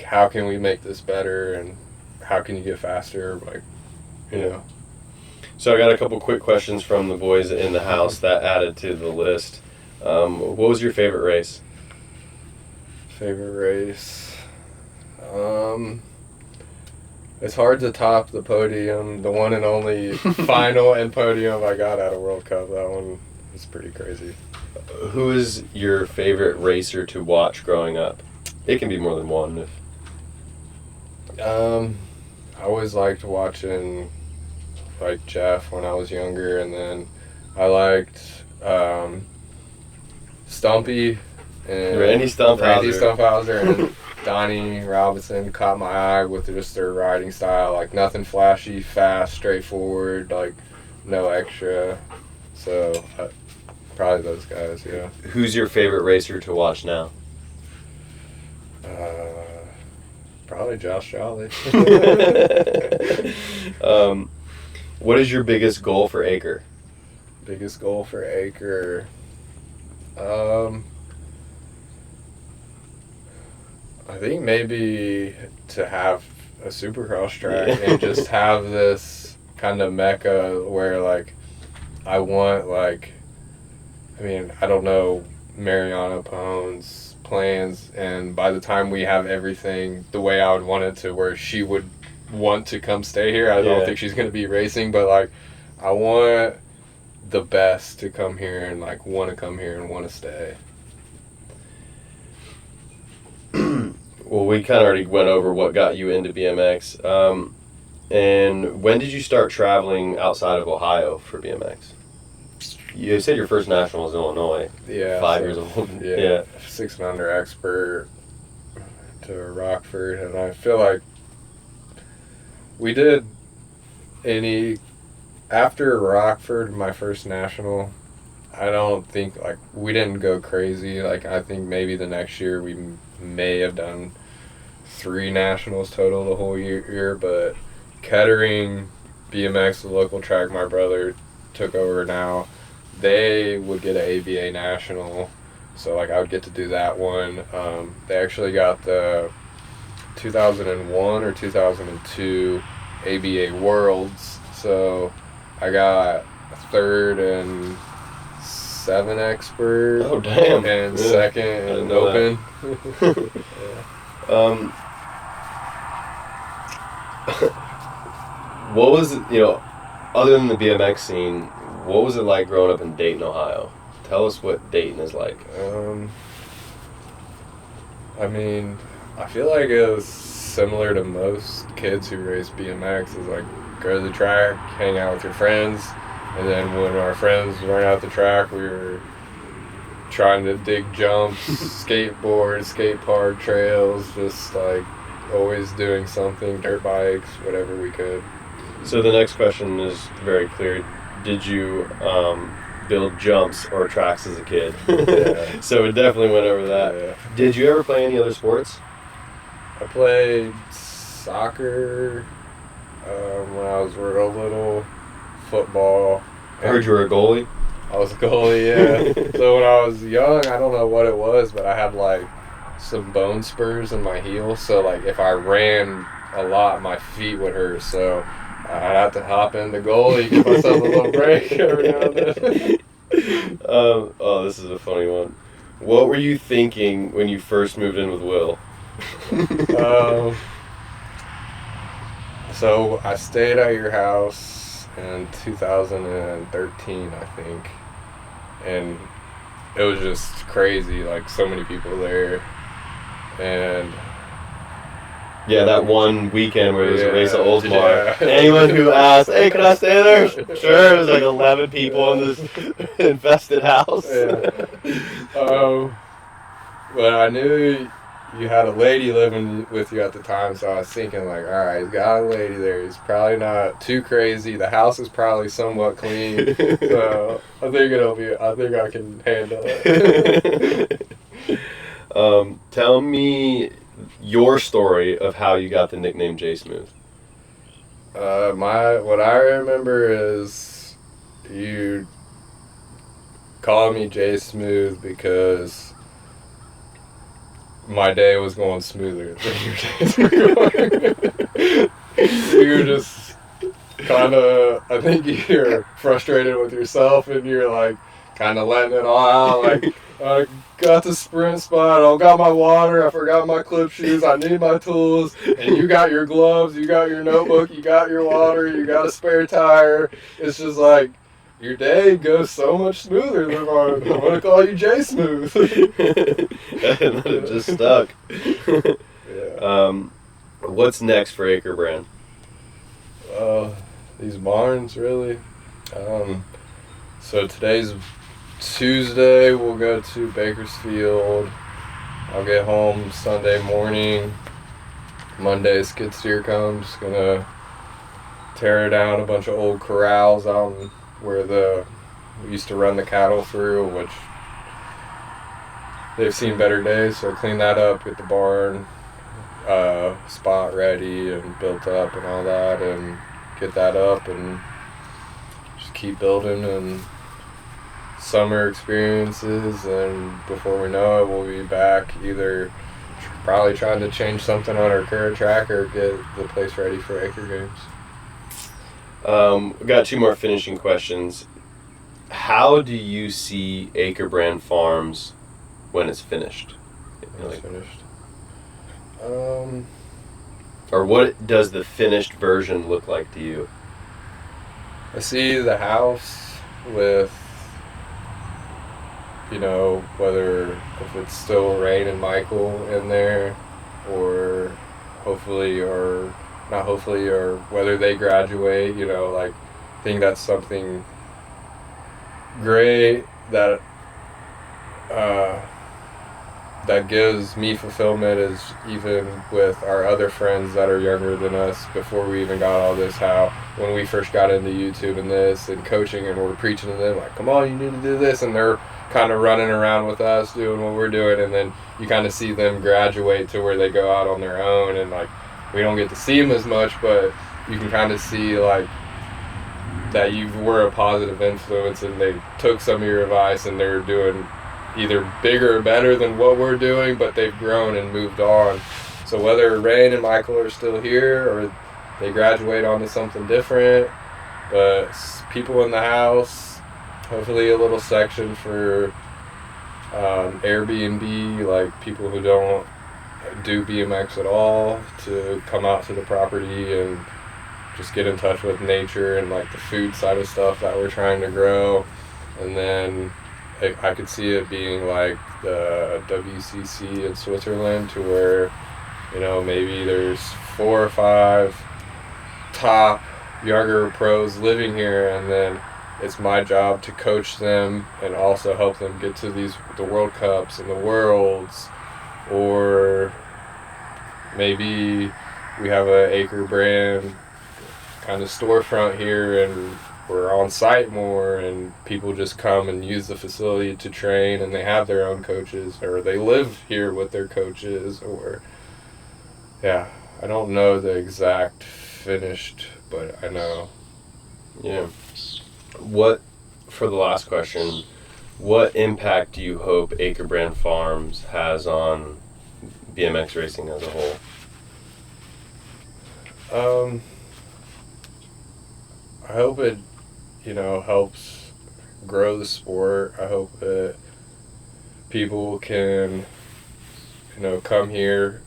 how can we make this better? And how can you get faster? Like, you know. So I got a couple quick questions from the boys in the house that added to the list. What was your favorite race? Favorite race? It's hard to top the podium, the one and only final and podium I got at a World Cup. That one was pretty crazy. Who is your favorite racer to watch growing up? It can be more than one. I always liked watching like Jeff when I was younger, and then I liked Stumpy and Randy Stumphauser and Donnie Robinson caught my eye with just their riding style, like nothing flashy, fast, straightforward, like no extra. So probably those guys, yeah. Who's your favorite racer to watch now? Probably Josh Jolly. What is your biggest goal for Aker? Biggest goal for Aker? I think maybe to have a supercross track and just have this kind of mecca where, like, I want, like, I mean, I don't know Mariana Pone's plans, and by the time we have everything the way I would want it to, where she would want to come stay here, I don't think she's going to be racing, but, like, I want the best to come here and, like, want to come here and want to stay. Well, we kind of already went over what got you into BMX. And when did you start traveling outside of Ohio for BMX? You said your first national was in Illinois. Yeah. 5 years old. Yeah. 6 and under expert to Rockford, and I feel like we did after Rockford, my first national, I don't think, like, we didn't go crazy. Like, I think maybe the next year we may have done 3 nationals total the whole year, but Kettering, BMX, the local track my brother took over now, they would get an ABA national, so, like, I would get to do that one. They actually got the 2001 or 2002 ABA Worlds, so I got 3rd and 7 expert. Oh, damn. And 2nd and open. What was, other than the BMX scene, what was it like growing up in Dayton, Ohio? Tell us what Dayton is like. I mean, I feel like it was similar to most kids who race BMX. Is like, go to the track, hang out with your friends, and then when our friends run out the track, we were trying to dig jumps, skateboard, skate park, trails, just like always doing something, dirt bikes, whatever we could. So the next question is very clear. Did you build jumps or tracks as a kid? Yeah. So it definitely went over that. Yeah. Did you ever play any other sports? I played soccer when I was real little, football. I heard you were a goalie. I was a goalie, yeah. So when I was young, I don't know what it was, but I had like some bone spurs in my heel. So like if I ran a lot, my feet would hurt. So I'd have to hop in the goalie, give myself a little break every now and then. Oh, this is a funny one. What were you thinking when you first moved in with Will? So I stayed at your house in 2013, I think, and it was just crazy, like so many people there, and yeah, that one weekend where it was a race at Oldsmar. Yeah. Anyone who asked, "Hey, can I stay there?" Sure. It was like 11 people in this infested house. Yeah. But I knew you had a lady living with you at the time, so I was thinking like, all right, he's got a lady there. He's probably not too crazy. The house is probably somewhat clean, so I think I can handle it. Tell me your story of how you got the nickname J Smooth. What I remember is you called me J Smooth because my day was going smoother than your days were going. You were just kind of, I think you're frustrated with yourself and you're like kind of letting it all out. Like, I got the sprint spot, I got my water, I forgot my clip shoes, I need my tools, and you got your gloves, you got your notebook, you got your water, you got a spare tire. It's just like, your day goes so much smoother than I'm going to call you J Smooth. And then it just stuck. Yeah. What's next for AkerBrand? These barns, really. So today's Tuesday, we'll go to Bakersfield. I'll get home Sunday morning. Monday, skid steer comes. Gonna tear down a bunch of old corrals out where we used to run the cattle through, which they've seen better days. So clean that up, get the barn spot ready and built up and all that, and get that up and just keep building and summer experiences. And before we know it, we'll be back either probably trying to change something on our current track or get the place ready for Aker Games. We've got two more finishing questions. How do you see Aker Brand Farms when it's finished? Finished. Or what does the finished version look like to you? I see the house with, whether if it's still Rain and Michael in there, or hopefully, or not hopefully, or whether they graduate, I think that's something great that that gives me fulfillment, is even with our other friends that are younger than us before we even got all this, how when we first got into YouTube and this and coaching and we're preaching to them like, come on, you need to do this, and they're kind of running around with us doing what we're doing, and then you kind of see them graduate to where they go out on their own, and we don't get to see them as much, but you can kind of see that you were a positive influence and they took some of your advice and they're doing either bigger or better than what we're doing, but they've grown and moved on. So whether Rain and Michael are still here or they graduate onto something different, but people in the house, hopefully a little section for Airbnb, like people who don't do BMX at all, to come out to the property and just get in touch with nature and the food side of stuff that we're trying to grow. And then I could see it being like the WCC in Switzerland, to where maybe there's 4 or 5 top younger pros living here, and then it's my job to coach them and also help them get to the World Cups and the Worlds, or maybe we have a AkerBrand kind of storefront here and we're on site more and people just come and use the facility to train and they have their own coaches or they live here with their coaches, or I don't know the exact finished, but I know. Yeah. For the last question, what impact do you hope Aker Brand Farms has on BMX racing as a whole? I hope it, helps grow the sport. I hope that people can, come here,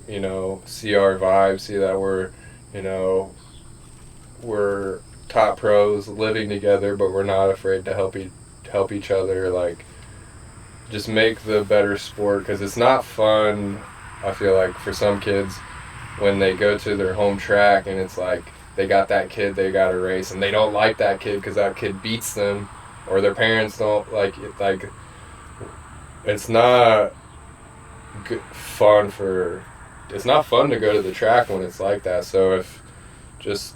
see our vibe, see that we're top pros living together, but we're not afraid to help each other. Like, just make the better sport, because it's not fun. I feel like for some kids, when they go to their home track and it's like they got that kid they got to race and they don't like that kid because that kid beats them, or their parents don't like it. Like, it's not fun to go to the track when it's like that. So if just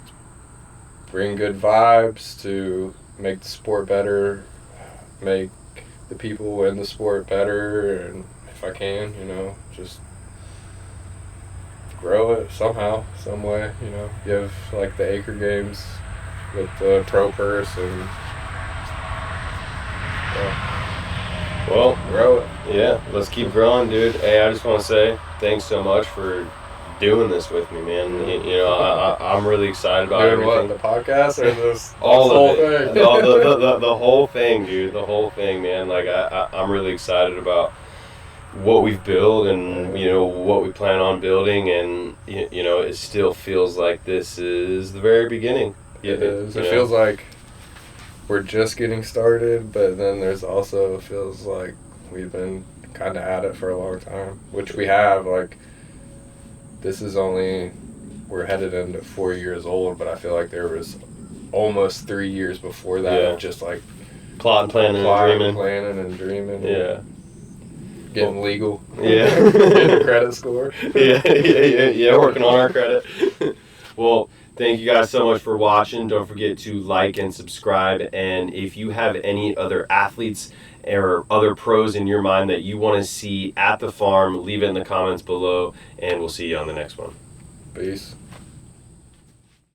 bring good vibes to make the sport better, make the people in the sport better, and if I can, just grow it somehow, some way, give like the Aker Games with the pro purse and Well, grow it. Yeah, let's keep growing, dude. Hey, I just want to say thanks so much for doing this with me, man. I'm really excited about Doing everything. what, the podcast or this All whole of it. thing? The whole thing, dude. The whole thing, man. Like, I'm really excited about what we've built and, what we plan on building. And, it still feels like this is the very beginning. It is. It feels like we're just getting started, but then there's also feels like we've been kind of at it for a long time, which we have. Like, this is we're headed into 4 years old, but I feel like there was almost 3 years before that of just like plotting, planning, and dreaming. Yeah. Getting legal. Yeah. Getting a credit score. Yeah, working on our credit. Well, thank you guys so much for watching. Don't forget to like and subscribe. And if you have any other athletes or other pros in your mind that you want to see at the farm, leave it in the comments below, and we'll see you on the next one. Peace.